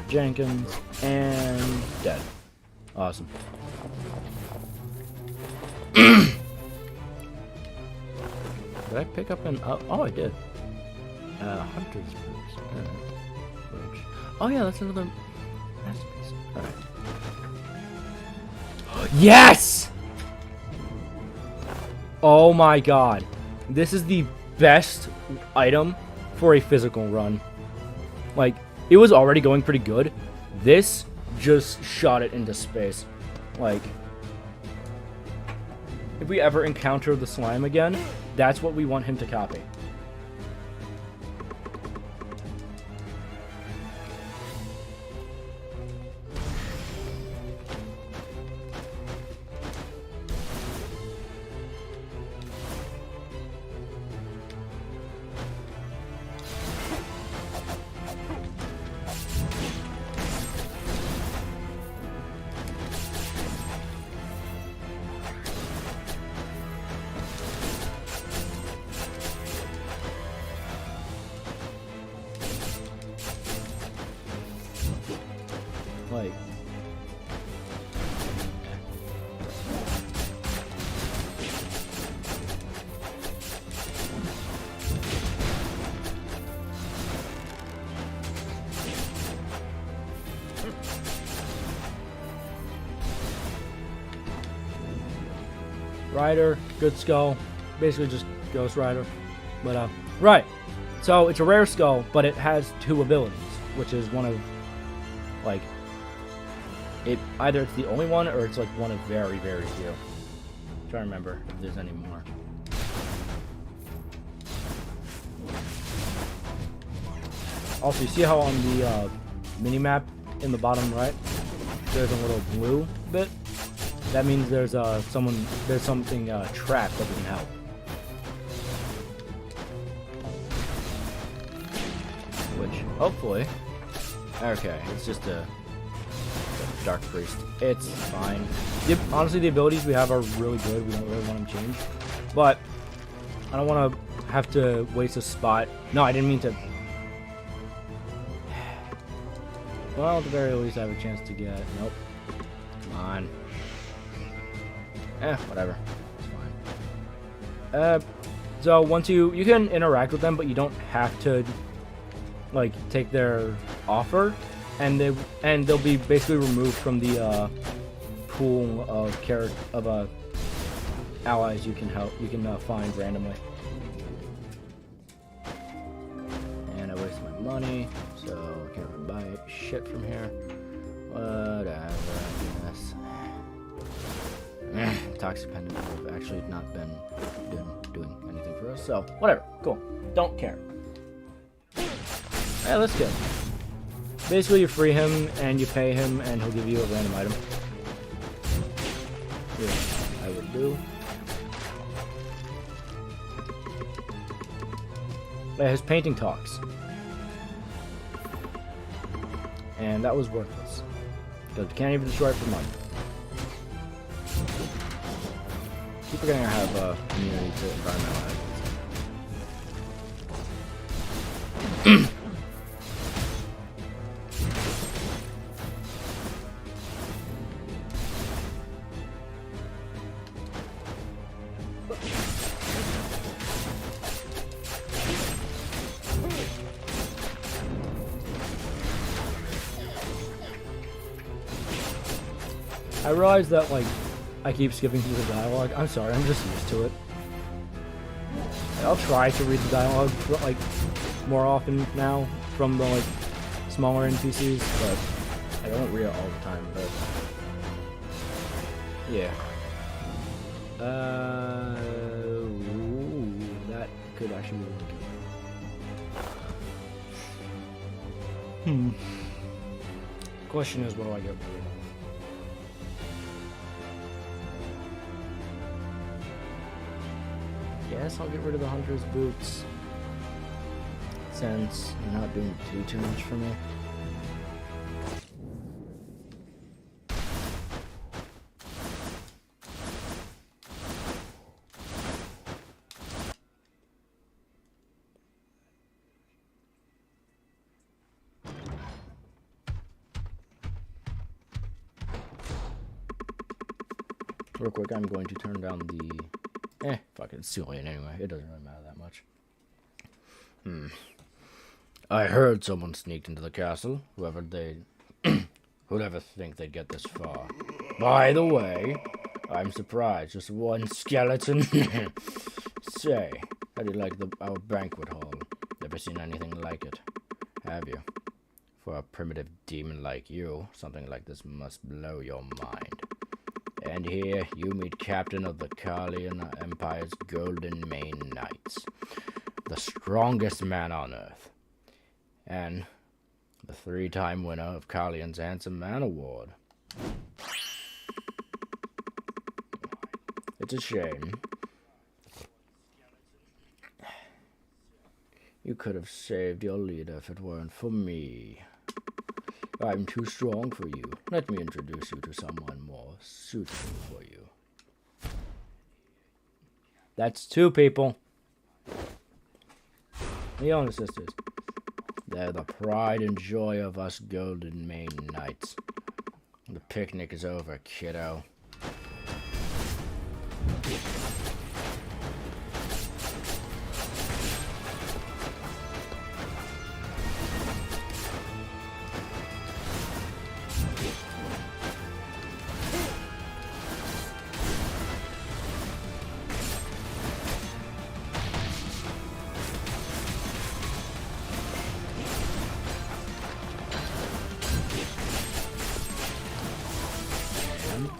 Jenkins. And dead. Awesome. Did I pick up an... Oh, I did. Hunter's Boots. Bridge. Oh yeah, that's another masterpiece. Alright. Yes! Oh my god. This is the best item for a physical run. Like, it was already going pretty good. This just shot it into space. Like, if we ever encounter the slime again, that's what we want him to copy. Like, Rider, good skull, basically just Ghost Rider, but right. So it's a rare skull, but it has 2 abilities, which is one of, like, it either it's the only one or it's like one of very, very few. I'm trying to remember if there's any more. Also, you see how on the mini-map in the bottom right, there's a little blue bit? That means there's something trapped that we can help. Which, hopefully, okay, it's just a Dark Priest. It's fine. Honestly, the abilities we have are really good. We don't really want them changed. But I don't want to have to waste a spot. No, I didn't mean to. Well, at the very least, I have a chance to get. Nope. Come on. Whatever. It's fine. So once you can interact with them, but you don't have to, like, take their offer. And they'll be basically removed from the pool of allies you can find randomly. And I wasted my money, so I can't really buy shit from here. Whatever, I guess. Toxic Pendant have actually not been doing anything for us, so whatever. Cool. Don't care. Yeah, that's good. Basically, you free him, and you pay him, and he'll give you a random item. Which I would do. But his painting talks. And that was worthless. Because you can't even destroy it for money. People are going to have immunity to environmental hazards. I realize that, like, I keep skipping through the dialogue. I'm sorry, I'm just used to it. I'll try to read the dialogue, like, more often now from the, like, smaller NPCs, but I don't read it all the time, but yeah. Ooh, that could actually be really good. Question is, what do I get rid of? Yes, I'll get rid of the Hunter's Boots, since they're not doing too much for me. Real quick, I'm going to turn down the... fuck it, it's too late anyway. It doesn't really matter that much. I heard someone sneaked into the castle. Who'd ever think they'd get this far? By the way, I'm surprised. Just one skeleton. Say, how do you like our banquet hall? Never seen anything like it, have you? For a primitive demon like you, something like this must blow your mind. And here you meet Captain of the Carlian Empire's Golden Mane Knights, the strongest man on Earth, and the 3-time winner of Carlian's Handsome Man Award. It's a shame. You could have saved your leader if it weren't for me. I'm too strong for you. Let me introduce you to someone more suitable for you. That's 2 people. Leona sisters. They're the pride and joy of us Golden Mane Knights. The picnic is over, kiddo.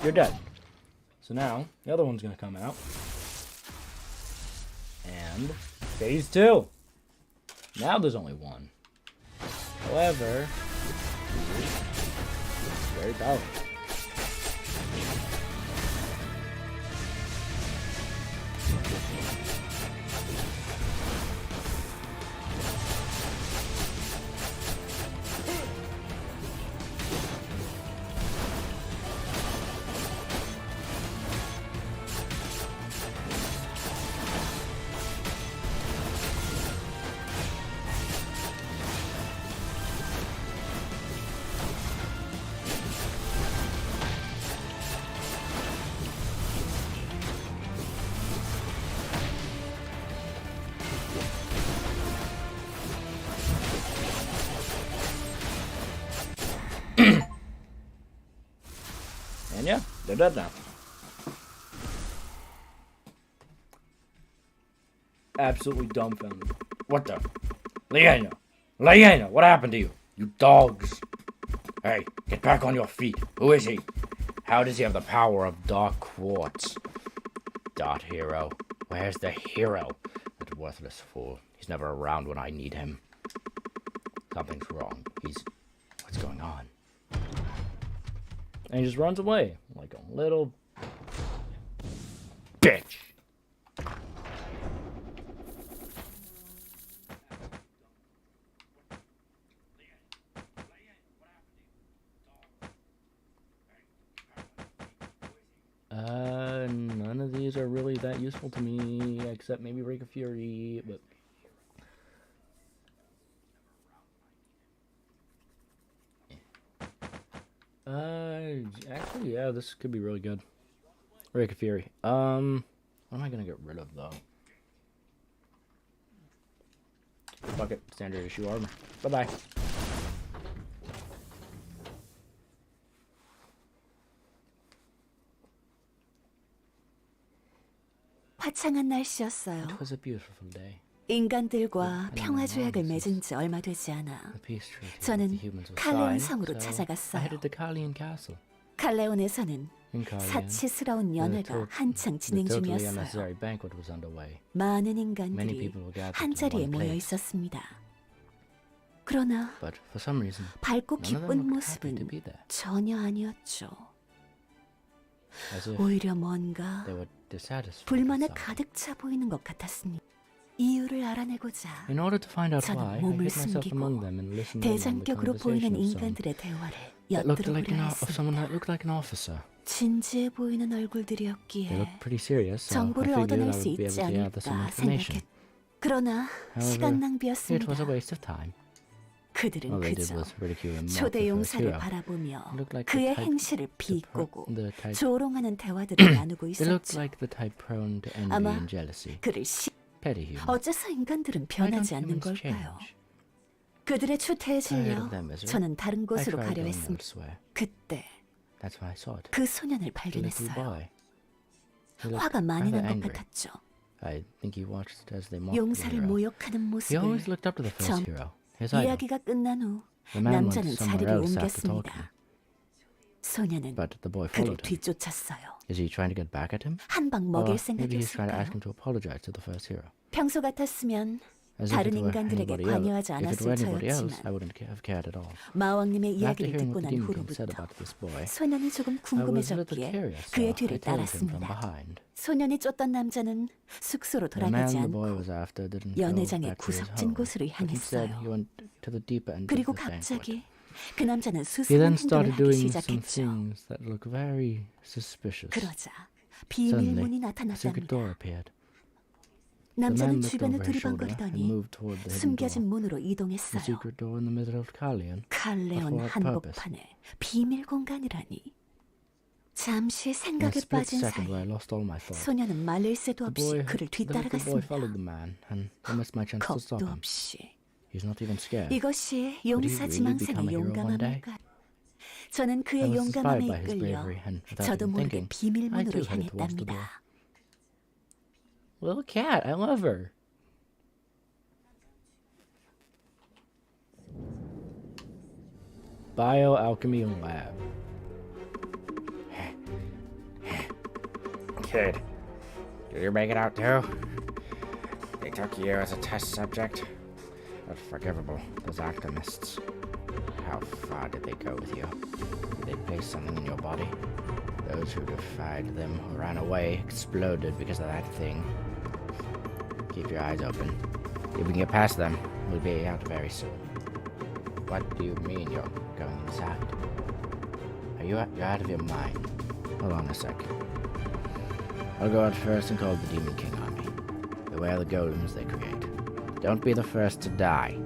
You're dead. So now, the other one's going to come out. And phase 2. Now there's only one. However, it's very powerful. And yeah, they're dead now. Absolutely dumbfounded. What the? Leona! Leona, what happened to you? You dogs! Hey, get back on your feet. Who is he? How does he have the power of Dark Quartz? Dot hero. Where's the hero? That worthless fool. He's never around when I need him. Something's wrong. What's going on? And he just runs away like a little bitch. None of these are really that useful to me, except maybe Rake of Fury, but actually, yeah, this could be really good. Rake of Fury. What am I gonna get rid of though? Fuck it, standard issue armor. Bye bye. 화창한 날씨였어요. It was a beautiful day. 인간들과 평화 조약을 맺은 지 얼마 되지 않아 저는 칼레온 성으로 찾아갔어요. 칼레온에서는 사치스러운 연회가 한창 진행 중이었어요. 많은 인간들이 한자리에 모여 있었습니다. 그러나 밝고 기쁜 모습은 전혀 아니었죠. 오히려 뭔가 불만에 가득 차 보이는 것 같았습니다. 이유를 알아내고자 저는 몸을 숨기고 대장격으로 보이는 인간들의 대화를 엿들어보려 했습니다. 진지해 보이는 얼굴들이었기에 정보를 얻어낼 수 있지 않을까 생각했. 그러나 시간 낭비였습니다. 그들은 그저 초대 용사를 바라보며 그의 행실을 비꼬고 조롱하는 대화들을 나누고 있었죠. 아마 그를 어째서 인간들은 변하지 않는 걸까요? 그들의 추태에 Tired 질려 of their misery, 저는 다른 I 곳으로 tried 가려 going 했습니다. elsewhere. 그때 That's when I saw it. 그 소년을 The little 발견했어요. boy. He looked 화가 많이 rather 난 것 angry. 같았죠. I think he watched as they mocked the 용사를 hero. 모욕하는 He 모습을 always looked up to the first 점- hero. His idol. 이야기가 끝난 후 The man went 남자는 somewhere 자리를 else after talking, 옮겼습니다. 소년은 but the boy 그를 followed him. 뒤쫓았어요. Is he trying to get back at him? 한 방 Or 먹일 maybe he's trying to ask 생각이었을까요? him to apologize to the first hero. 평소 같았으면 As if 다른 it were 인간들에게 anybody else. 관여하지 If it were 않았을 anybody else, I 터였지만 wouldn't have cared at all. 마왕님의 After 이야기를 hearing 듣고 what the 난 Demon King said 후로부터 about this boy, 소년이 조금 I was a little 궁금해졌기에 curious, so 그의 I 뒤를 tailed him from 따랐습니다. behind. 소년이 쫓던 남자는 숙소로 The man 돌아가지 the boy 않고 was after didn't go 연회장의 back to his 구석진 home, 곳으로 but instead he 향했어요. went to the deeper end of 그리고 the banquet. 갑자기 그 남자는 He 수상한 then 행동을 started 하기 doing some 시작했죠. things that look very suspicious. 그러자 Suddenly, 비밀문이 a secret door 나타났답니다. appeared. The man 남자는 looked 주변을 over his shoulder and 두리번거리더니 moved toward the hidden door. 숨겨진 문으로 The 이동했어요. secret door in the middle of Carleon. 칼레온 For what purpose? 한복판에 비밀 공간이라니. 잠시 In a 생각에 split 빠진 second where I 사이 lost all my thought. 소년은 말릴 새도 The 없이 little 그를 boy 뒤따라갔습니다. followed the man, and I missed my chance to stop 겁도 him. 없이. He's not even scared. 이것이 he 용사 really become 지망생의 a hero one day? 용감함일까? 저는 I 그의 was 용감함에 inspired by his 이끌려 bravery, and without 저도 even 모르게 thinking, I 비밀문으로 too headed towards the door. 향했답니다. Little cat, I love her. Bioalchemy Lab. Kid, did you make it out too? They took you as a test subject? Unforgivable, those alchemists. How far did they go with you? Did they place something in your body? Those who defied them or ran away exploded because of that thing. Keep your eyes open. If we can get past them, we'll be out very soon. What do you mean you're going inside? You're out of your mind. Hold on a sec. I'll go out first and call the Demon King army. Beware the golems they create. Don't be the first to die.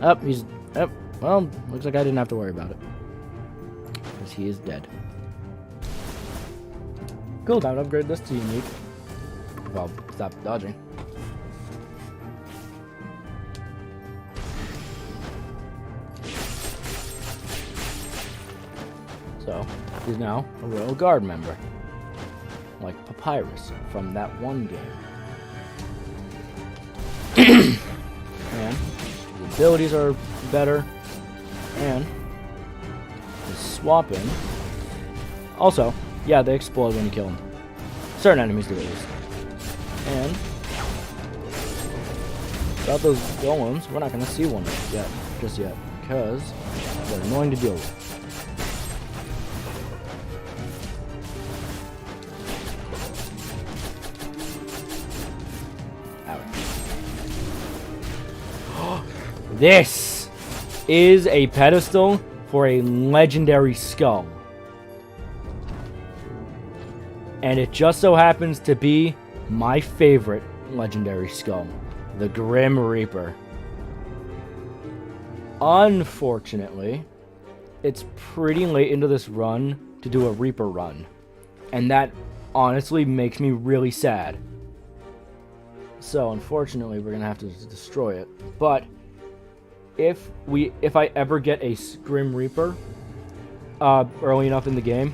Up, he's up. Well, looks like I didn't have to worry about it. Because he is dead. Cool, time to upgrade this to unique. Well, stop dodging. So, he's now a Royal Guard member. Like Papyrus from that one game. And his abilities are better. And his swapping. Also, yeah, they explode when you kill them. Certain enemies do at least. And without those golems, we're not gonna see one yet, just yet, because they're annoying to deal with. This is a pedestal for a legendary skull. And it just so happens to be my favorite legendary skull, the Grim Reaper. Unfortunately, it's pretty late into this run to do a Reaper run. And that honestly makes me really sad. So unfortunately, we're gonna have to destroy it. But if I ever get a Grim Reaper early enough in the game,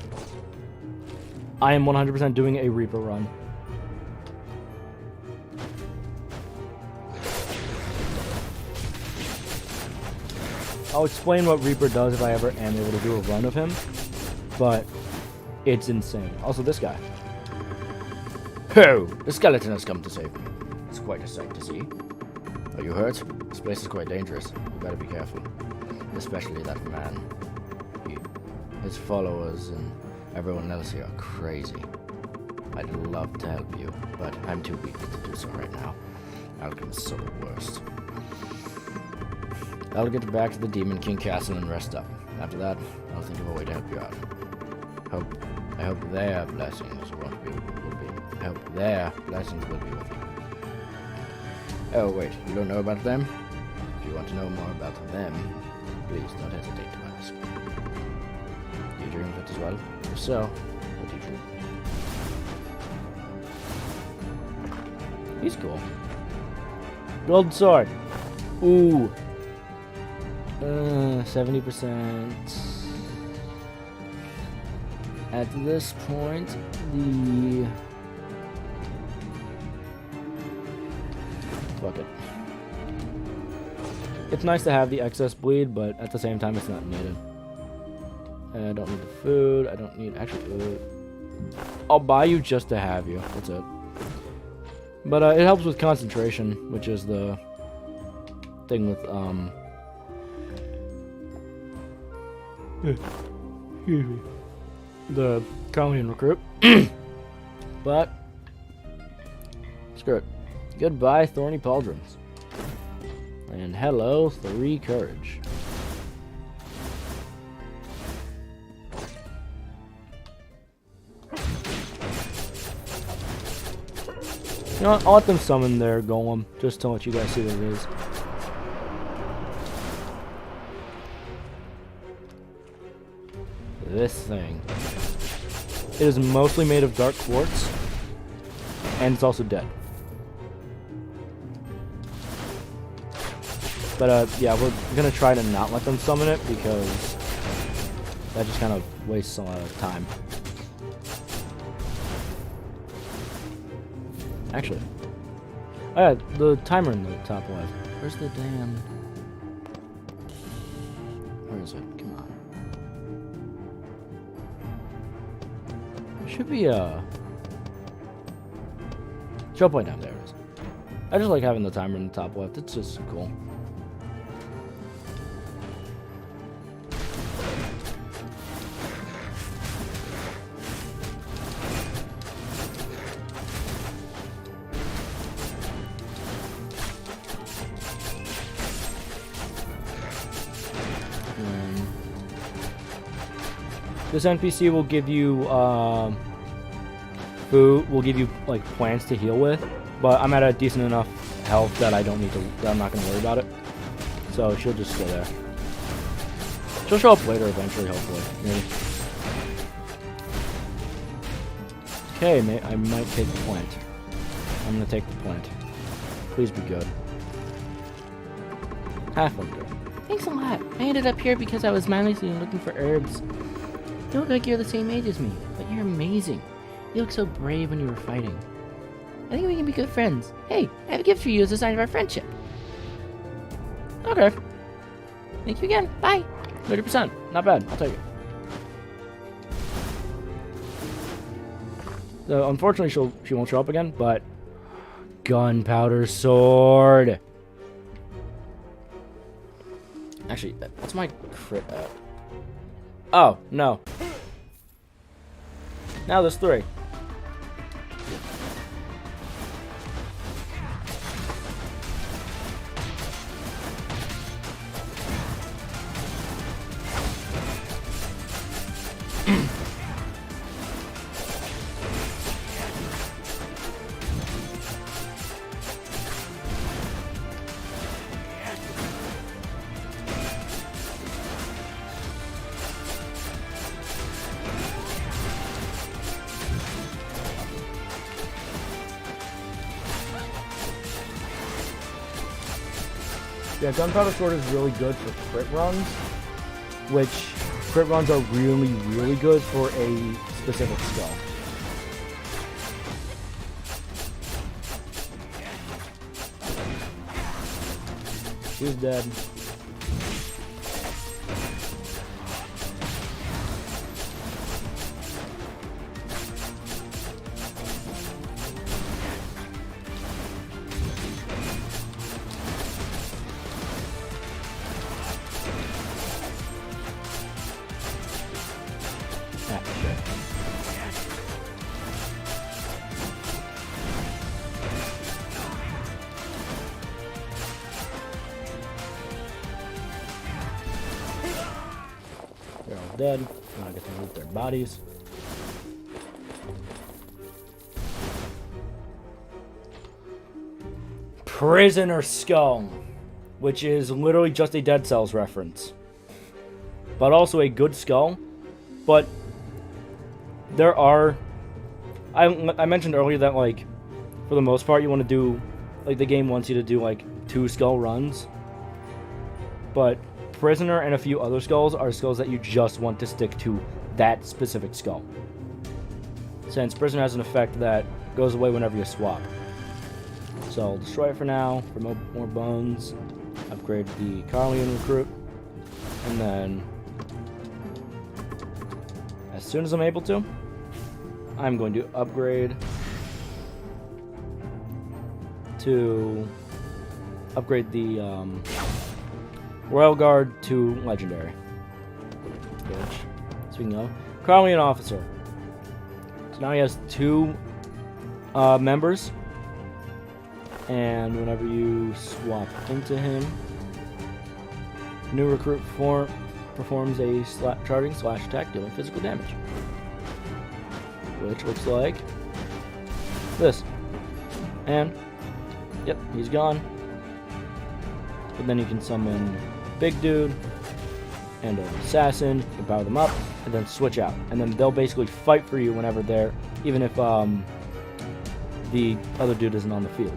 I am 100% doing a Reaper run. I'll explain what Reaper does if I ever am able to do a run of him, but it's insane. Also, this guy. Ho! The skeleton has come to save me. It's quite a sight to see. Are you hurt? This place is quite dangerous. You better be careful. Especially that man. His followers and everyone else here are crazy. I'd love to help you, but I'm too weak to do so right now. Alchemists are the worst. I'll get back to the Demon King Castle and rest up. After that, I'll think of a way to help you out. I hope their blessings will be with you. Oh wait, you don't know about them? If you want to know more about them, please don't hesitate to ask. Do you dream of it as well? If so, what do you dream? He's cool. Gold sword. Ooh. 70%. At this point, fuck it. It's nice to have the excess bleed, but at the same time, it's not needed. I don't need the food. I don't need actual food. I'll buy you just to have you. That's it. But it helps with concentration, which is the thing with excuse me, the Colonian recruit. But screw it. Goodbye, Thorny Pauldrons. And hello, 3 courage. You know what? I'll let them summon their golem, just to let you guys see what it is. This thing. It is mostly made of dark quartz, and it's also dead. But yeah, we're gonna try to not let them summon it because that just kind of wastes a lot of time. Actually, oh yeah, the timer in the top left. Where's the damn? Where is it? Come on. It should be a show point down there. It is. I just like having the timer in the top left. It's just cool. This NPC will give you food. Will give you like plants to heal with, but I'm at a decent enough health that I don't need to. That I'm not gonna worry about it. So she'll just stay there. She'll show up later eventually, hopefully. Maybe. Okay, mate. I might take the plant. I'm gonna take the plant. Please be good. Halfway good. Thanks a lot. I ended up here because I was mindlessly looking for herbs. You look like you're the same age as me, but you're amazing. You look so brave when you were fighting. I think we can be good friends. Hey, I have a gift for you as a sign of our friendship. Okay. Thank you again. Bye. 30%. Not bad. I'll take it. So, unfortunately, she won't show up again, but gunpowder sword. Actually, what's my crit at? Oh, no. Now there's 3. Yeah, gunpowder sword is really good for crit runs, which crit runs are really, really good for a specific skill. She's dead. They're all dead. Now I get to loot their bodies. Prisoner Skull, which is literally just a Dead Cells reference, but also a good skull. But there are, I mentioned earlier that, like, for the most part, you want to do like the game wants you to do like 2 skull runs, but Prisoner and a few other skulls are skulls that you just want to stick to that specific skull. Since Prisoner has an effect that goes away whenever you swap. So I'll destroy it for now, for more bones, upgrade the Carlian recruit, and then as soon as I'm able to, I'm going to upgrade the Royal Guard to Legendary. Which, speaking of, Carlian Officer. So now he has 2 members, and whenever you swap into him, new recruit performs a charging slash attack dealing physical damage, which looks like this. And yep, he's gone. But then you can summon Big Dude and an Assassin, you can power them up, and then switch out. And then they'll basically fight for you whenever they're, even if the other dude isn't on the field.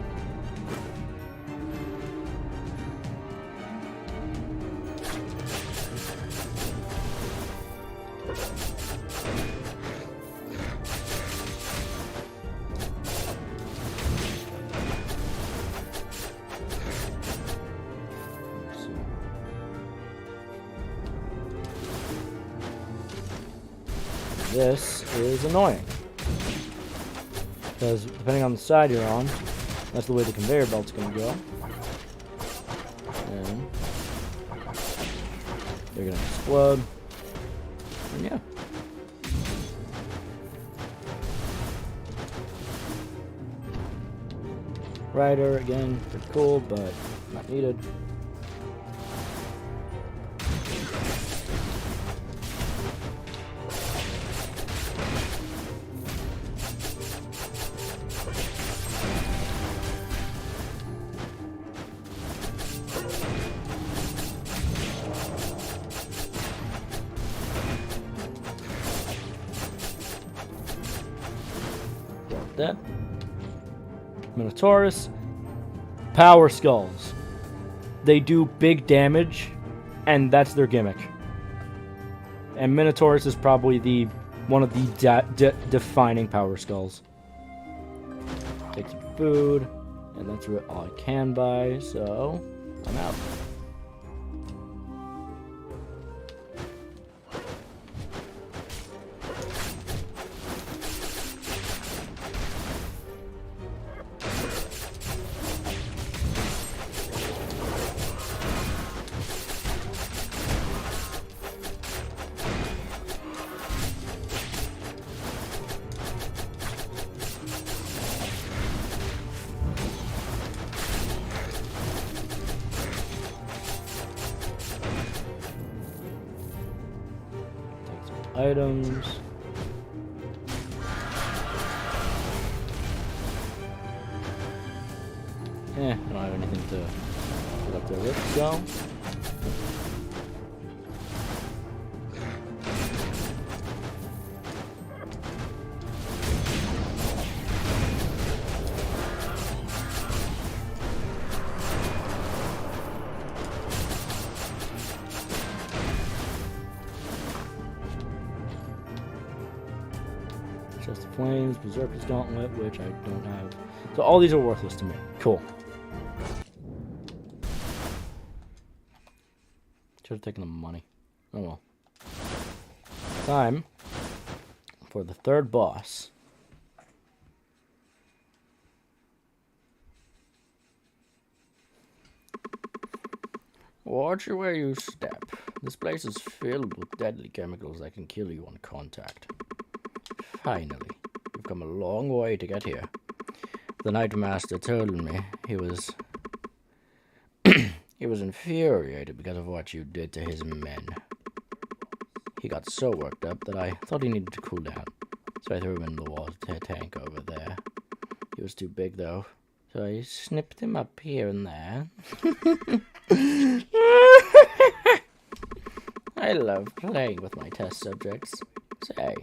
This is annoying, because depending on the side you're on, that's the way the conveyor belt's going to go. And they're going to explode. And yeah. Rider, again, pretty cool, but not needed. That Minotaurus, power skulls. They do big damage, and that's their gimmick. And Minotaurus is probably one of the defining power skulls. Take some food, and that's all I can buy. So I'm out. Items. I don't have anything to put up there with, so. Just the Flames, Berserker's Gauntlet, which I don't have. So all these are worthless to me. Cool. Should have taken the money. Oh well. Time for the third boss. Watch where you step. This place is filled with deadly chemicals that can kill you on contact. Finally, you've come a long way to get here. The Night Master told me he was infuriated because of what you did to his men. He got so worked up that I thought he needed to cool down, so I threw him in the water tank over there. He was too big though, so I snipped him up here and there. I love playing with my test subjects. Say,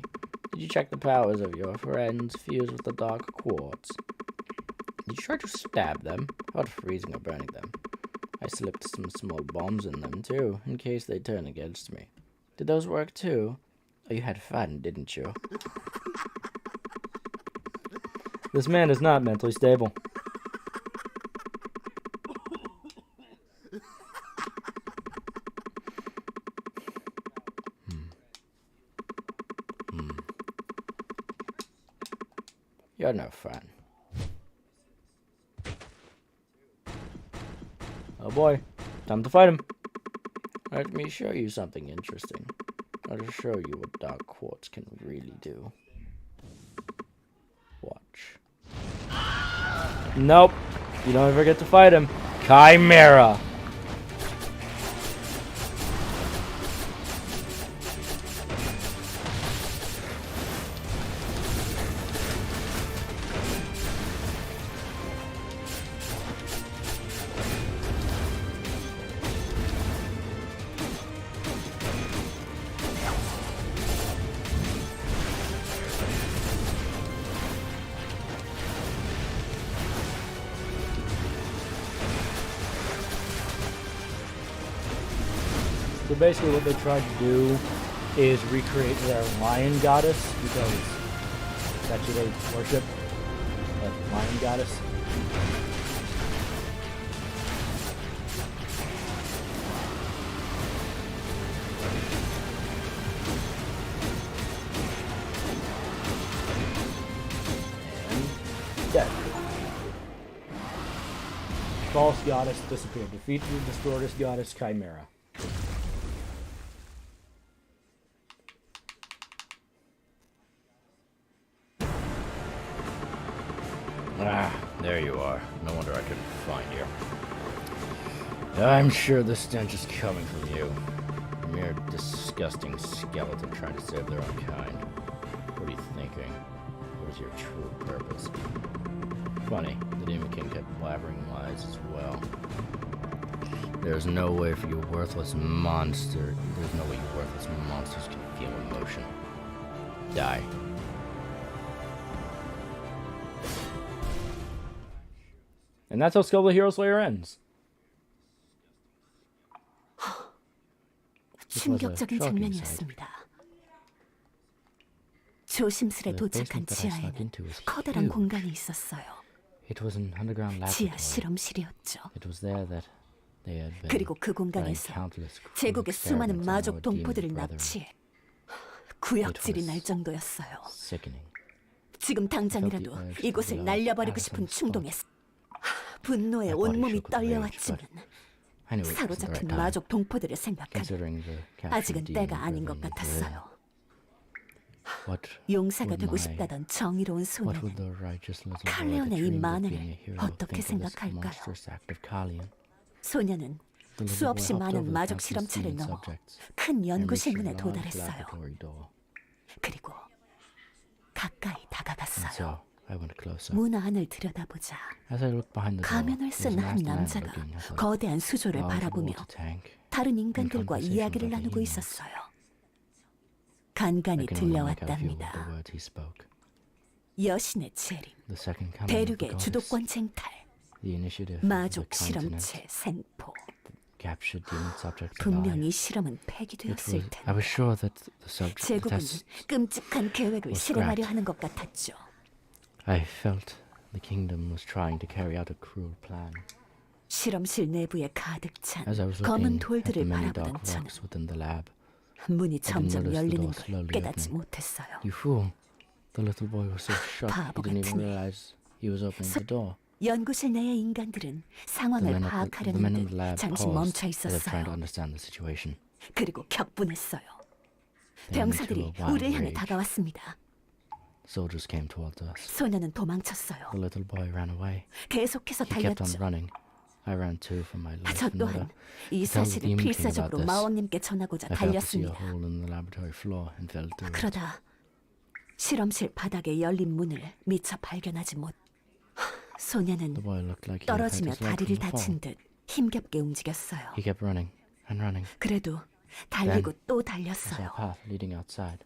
did you check the powers of your friends fused with the dark quartz? Did you try to stab them? How about freezing or burning them? I slipped some small bombs in them too, in case they turn against me. Did those work too? Oh, you had fun, didn't you? This man is not mentally stable. You're no fun. Oh boy, time to fight him. Let me show you something interesting. I'll show you what dark quartz can really do. Watch. Nope, you don't ever get to fight him. Chimera! So basically what they tried to do is recreate their lion goddess, because that's who they worship, the lion goddess. And dead. False goddess disappeared. Defeat the distorted goddess Chimera. Ah, there you are. No wonder I couldn't find you. I'm sure the stench is coming from you. A mere disgusting skeleton trying to save their own kind. What are you thinking? What is your true purpose? Funny, the Demon King kept blabbering lies as well. There's no way for you worthless monster. There's no way you worthless monsters can feel emotion. Die. And that's how Skull the Hero Slayer ends. 충격적인 장면이었습니다. 조심스레 도착한 지하에는 커다란 공간이 있었어요. 지하 실험실이었죠. 그리고 그 공간에서 제국의 수많은 마족 동포들을 납치해 구역질이 날 정도였어요. 지금 당장이라도 이곳을 날려버리고 싶은 충동에 분노에 온몸이 떨려왔지만 사로잡힌 마족 동포들을 생각하면 아직은 때가 아닌 것 같았어요. 용사가 되고 싶다던 정의로운 소년은 칼레온의 이 만행을 어떻게 생각할까요? 소년은 수없이 많은 마족 실험체를 넘어 큰 연구실 문에 도달했어요. 그리고 가까이 다가갔어요. 문 안을 들여다보자 가면을 쓴 한 남자가 거대한 수조를 바라보며 다른 인간들과 이야기를 나누고 있었어요. 간간히 들려왔답니다. 여신의 재림, 대륙의 주도권 쟁탈, 마족 실험체 생포. 분명히 실험은 폐기되었을 텐데 제국은 끔찍한 계획을 실행하려 하는 것 같았죠. I felt the kingdom was trying to carry out a cruel plan. 실험실 내부에 가득 찬 검은 돌들을 바라보던 저는 문이 점점 열리는 걸 깨닫지 못했어요. You fool! The little boy was so shocked he didn't even realize he was opening the door. 연구실 내의 인간들은 상황을 파악하려는 듯 잠시 멈춰 있었어요. 그리고 격분했어요. 병사들이 우리를 향해 다가왔습니다. Soldiers came towards us. 소년은 도망쳤어요. The little boy ran away. 계속해서 He kept on 달렸죠. running. I ran too for my life. 저 또한 이 사실을 필사적으로 마왕님께 전하고자 달렸습니다. 그러다 실험실 바닥에 열린 문을 미처 발견하지 못. 소년은 떨어지며 다리를 다친 듯 힘겹게 움직였어요. He kept running and running. 그래도 달리고 또 달렸어요. Path leading outside.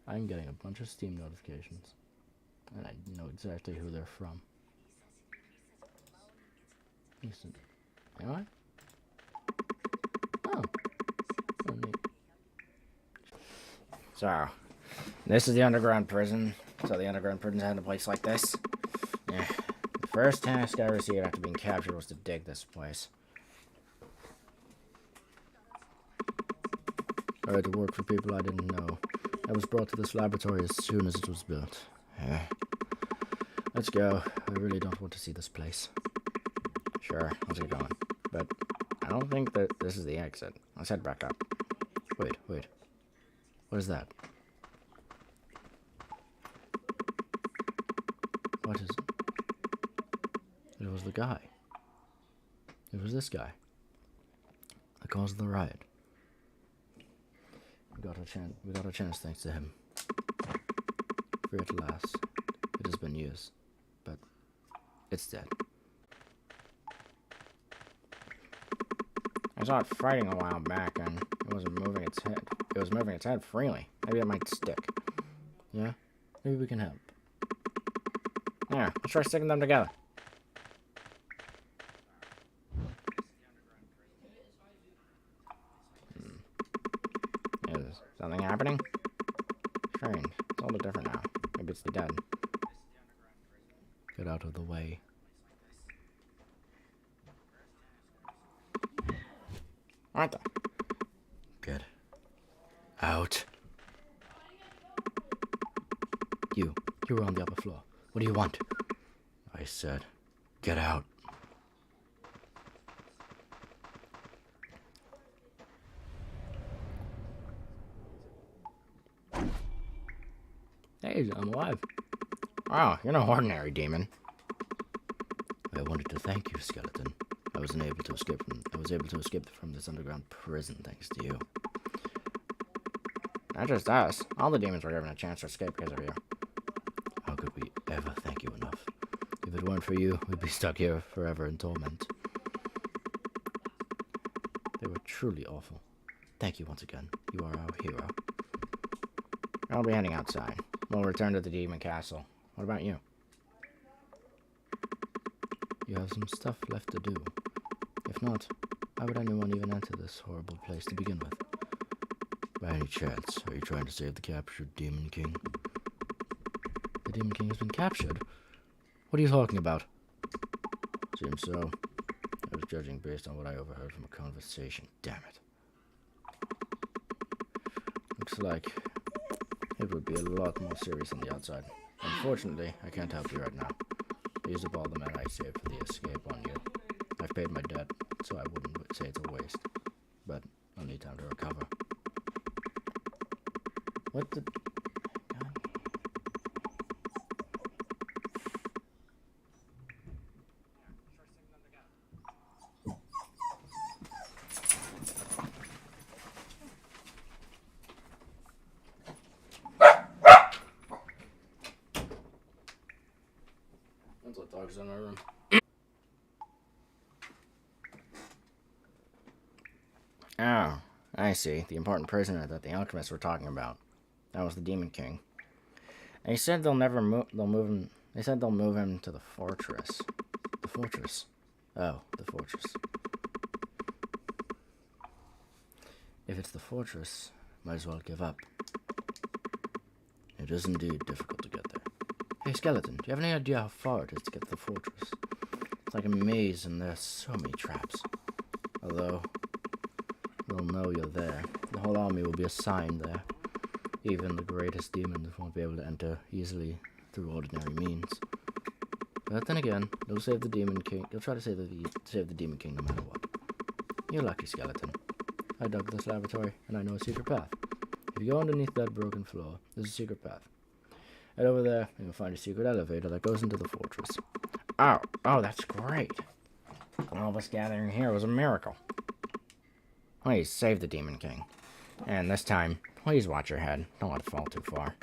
I'm getting a bunch of Steam notifications. And I know exactly who they're from. Listen. Am I? Oh. Oh, neat. So, this is the underground prison. So the underground prison's had a place like this. Yeah. The first task I received after being captured was to dig this place. I had to work for people I didn't know. I was brought to this laboratory as soon as it was built. Yeah. Let's go. I really don't want to see this place. Sure, let's get going. But I don't think that this is the exit. Let's head back up. Wait. What is that? What is it? It was the guy. It was this guy. The cause of the riot. We got a chance thanks to him. Free at last. It has been years, but it's dead. I saw it fighting a while back, and it wasn't moving its head. It was moving its head freely. Maybe it might stick. Yeah? Maybe we can help. Yeah, let's try sticking them together. Is something happening? Strange. It's all a bit different now. Maybe it's the dead. Get out of the way. What the? Get out. You were on the upper floor. What do you want? I said, get out. Hey, I'm alive. Oh, you're no ordinary demon. I wanted to thank you, Skeleton. I was able to escape from this underground prison thanks to you. Not just us. All the demons were given a chance to escape because of you. How could we ever thank you enough? If it weren't for you, we'd be stuck here forever in torment. They were truly awful. Thank you once again. You are our hero. I'll be heading outside. We'll return to the demon castle. What about you? You have some stuff left to do. If not, why would anyone even enter this horrible place to begin with? By any chance, are you trying to save the captured Demon King? The Demon King has been captured? What are you talking about? Seems so. I was judging based on what I overheard from a conversation. Damn it. Looks like it would be a lot more serious on the outside. Unfortunately, I can't help you right now. I used up all the men I saved for the escape on you. I've paid my debt, so I wouldn't say it's a waste. But I'll need time to recover. What the... God. That's what dogs in my room. Oh, I see. The important prisoner that the alchemists were talking about. That was the Demon King. They said they'll move him. They said they'll move him to the fortress. The fortress? Oh, the fortress. If it's the fortress, might as well give up. It is indeed difficult to get there. Hey, Skeleton, do you have any idea how far it is to get to the fortress? It's like a maze and there's so many traps. Although, they'll know you're there. The whole army will be assigned there. Even the greatest demons won't be able to enter easily through ordinary means. But then again, they'll save the Demon King. They'll try to save the Demon King no matter what. You're lucky, Skeleton. I dug this laboratory, and I know a secret path. If you go underneath that broken floor, there's a secret path. Head over there, and you'll find a secret elevator that goes into the fortress. Oh, that's great. All of us gathering here was a miracle. Please save the Demon King. And this time, please watch your head. Don't let it fall too far.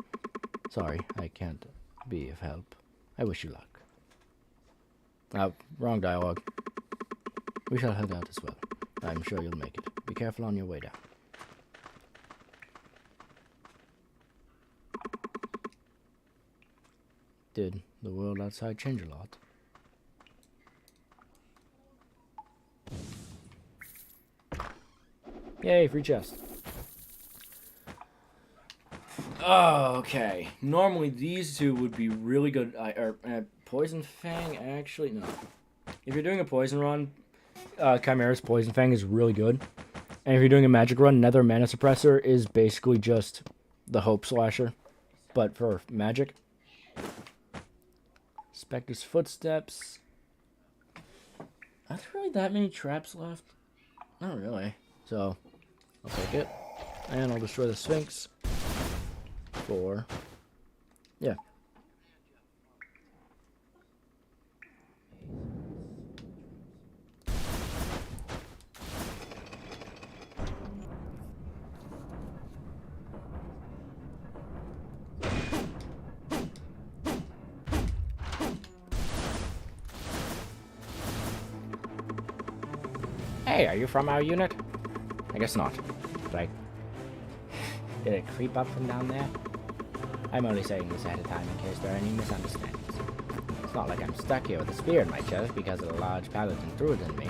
Sorry, I can't be of help. I wish you luck. Wrong dialogue. We shall head out as well. I'm sure you'll make it. Be careful on your way down. Did the world outside change a lot? Yay, free chest. Oh, okay. Normally these two would be really good. Poison Fang, actually, no. If you're doing a poison run, Chimera's Poison Fang is really good. And if you're doing a magic run, Nether Mana Suppressor is basically just the Hope Slasher, but for magic. Spectre's Footsteps. Are there really that many traps left? Not really. So, I'll take it. And I'll destroy the Sphinx. Yeah. Hey, are you from our unit? I guess not. Right. Did it creep up from down there? I'm only saying this ahead of time in case there are any misunderstandings. It's not like I'm stuck here with a spear in my chest because a large paladin threw it in me.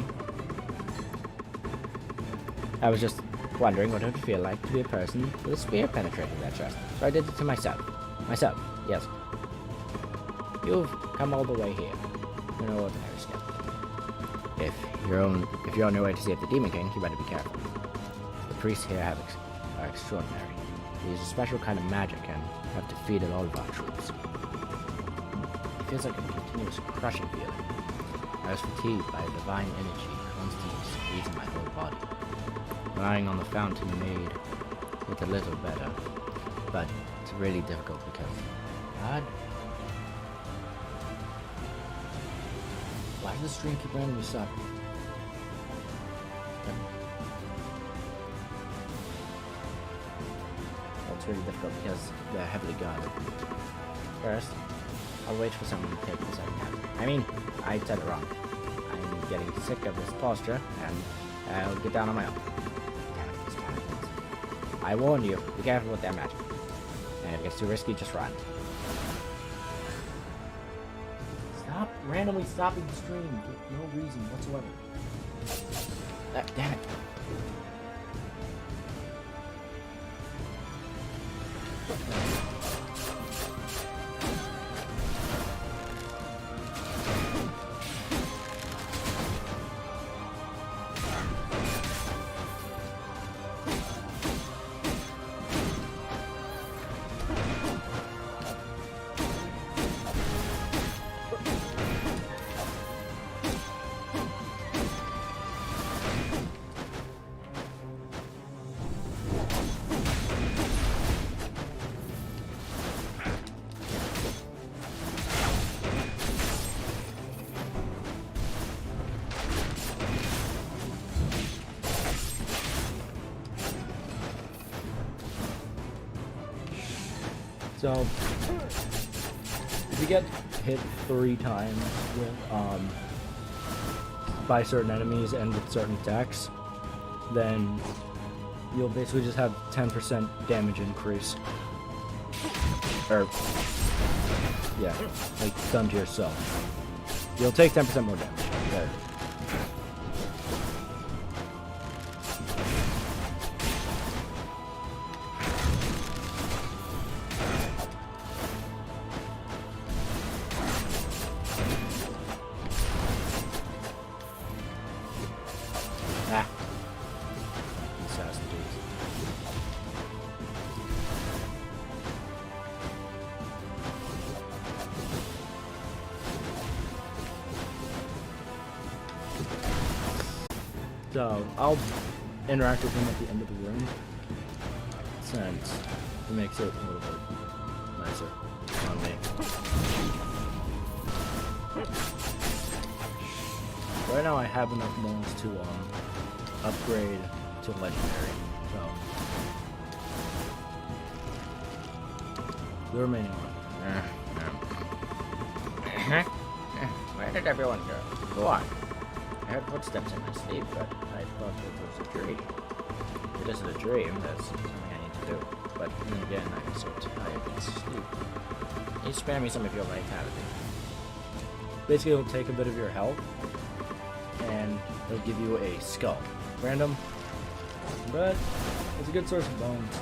I was just wondering what it would feel like to be a person with a spear penetrating their chest, so I did it to myself. Myself, yes. You've come all the way here. You're no ordinary skeleton. If you're on your way to save the Demon King, you better be careful. The priests here are extraordinary. They use a special kind of magic and have defeated all of our troops. It feels like a continuous crushing feeling. I was fatigued by a divine energy constantly squeezing my whole body. Lying on the fountain made it a little better, but it's really difficult because God. Why does the stream keep letting me suck? It's really difficult because they're heavily guarded. First, I'll wait for someone to take the second half. I mean, I said it wrong. I'm getting sick of this posture, and I'll get down on my own. Damn it, these paladins. I warned you, be careful with their magic. And if it gets too risky, just run. Stop randomly stopping the stream for no reason whatsoever. Damn it. So, if you get hit 3 times with, by certain enemies and with certain attacks, then you'll basically just have 10% damage increase. Or, yeah, like done to yourself. You'll take 10% more damage. There. So, I'll interact with him at the end of the room, since it makes it a little bit nicer on me. Right now I have enough moons to upgrade to legendary, so the remaining one. Where did everyone go? Go on. I heard footsteps in my sleep, but I thought it was a dream. If it isn't a dream, that's something I need to do. But then again, I'm so tired in sleep. you spare me some of your vitality? Basically, it'll take a bit of your health, and it'll give you a skull. Random, but it's a good source of bones.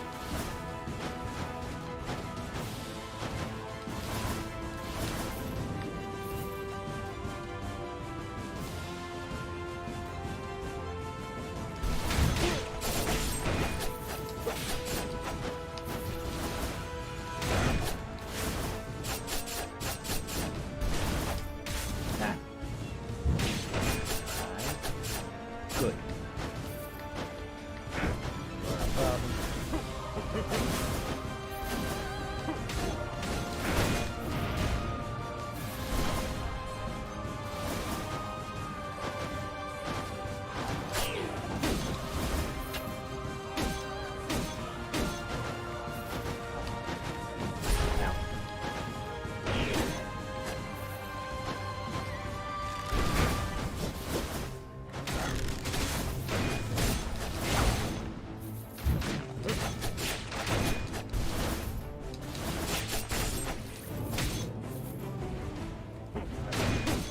Good.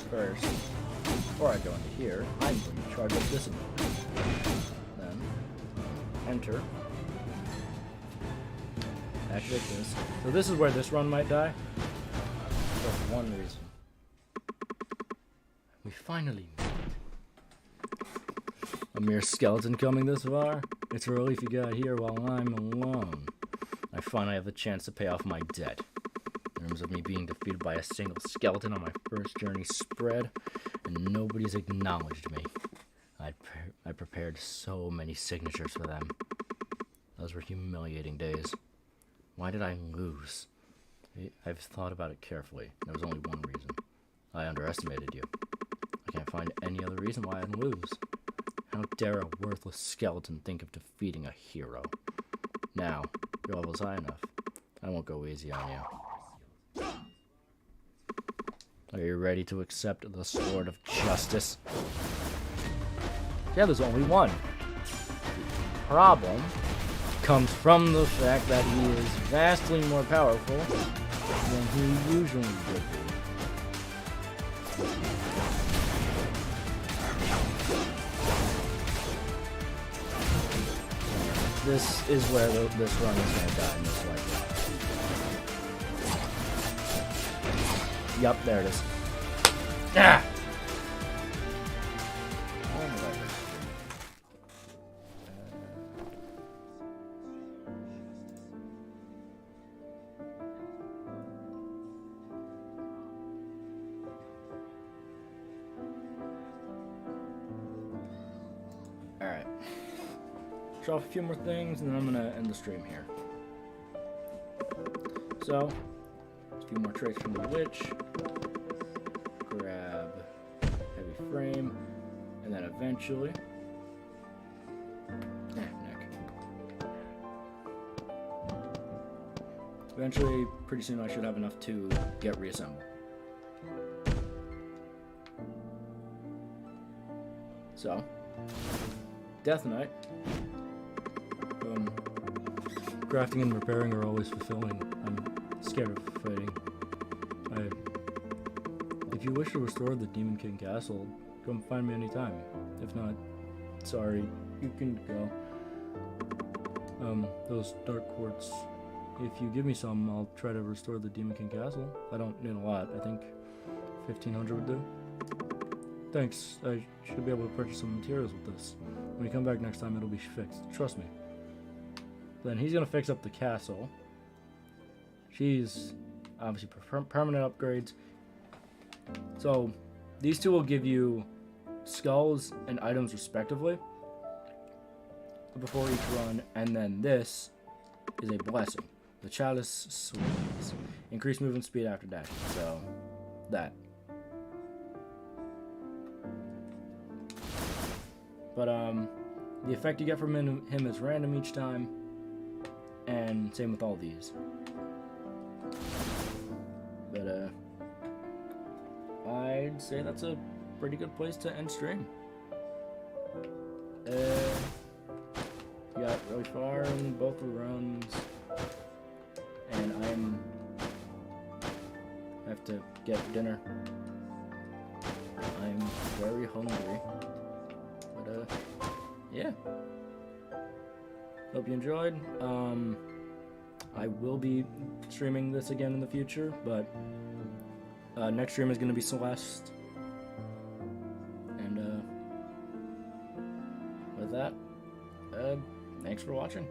First, before I go into here, I'm going to charge up this ability. Then, enter. Activate this. So this is where this run might die. For one reason. We finally made it. A mere skeleton coming this far? It's a relief you got here while I'm alone. I finally have the chance to pay off my debt. Rumors of me being defeated by a single skeleton on my first journey spread, and nobody's acknowledged me. I prepared so many signatures for them. Those were humiliating days. Why did I lose? I've thought about it carefully. There was only one reason. I underestimated you. I can't find any other reason why I'd lose. How dare a worthless skeleton think of defeating a hero? Now, your level's high enough. I won't go easy on you. Are you ready to accept the sword of justice? Yeah, there's only one. The problem comes from the fact that he is vastly more powerful than he usually would be. This is where this run is going to die, most likely. Yup, there it is. Ah! Alright. Show off a few more things, and then I'm gonna end the stream here. So, a few more traits from the witch. Grab heavy frame, and then eventually, neck. Eventually, pretty soon I should have enough to get reassembled. So, Death Knight. Crafting and repairing are always fulfilling. I'm scared of fighting. If you wish to restore the Demon King Castle, come find me anytime. If not, sorry, you can go. Those dark quartz. If you give me some, I'll try to restore the Demon King Castle. I don't need a lot. I think 1,500 would do. Thanks. I should be able to purchase some materials with this. When you come back next time, it'll be fixed. Trust me. Then he's gonna fix up the castle. She's obviously permanent upgrades. So these two will give you skulls and items respectively before each run, and then this is a blessing. The Chalice Swings. Increased movement speed after dashing. So that. But the effect you get from him is random each time, and same with all these. But I'd say that's a pretty good place to end stream. Got really far in both the runs, and I'm to get dinner. I'm very hungry. But, yeah. Hope you enjoyed. I will be streaming this again in the future, but next stream is going to be Celeste. And with that, thanks for watching.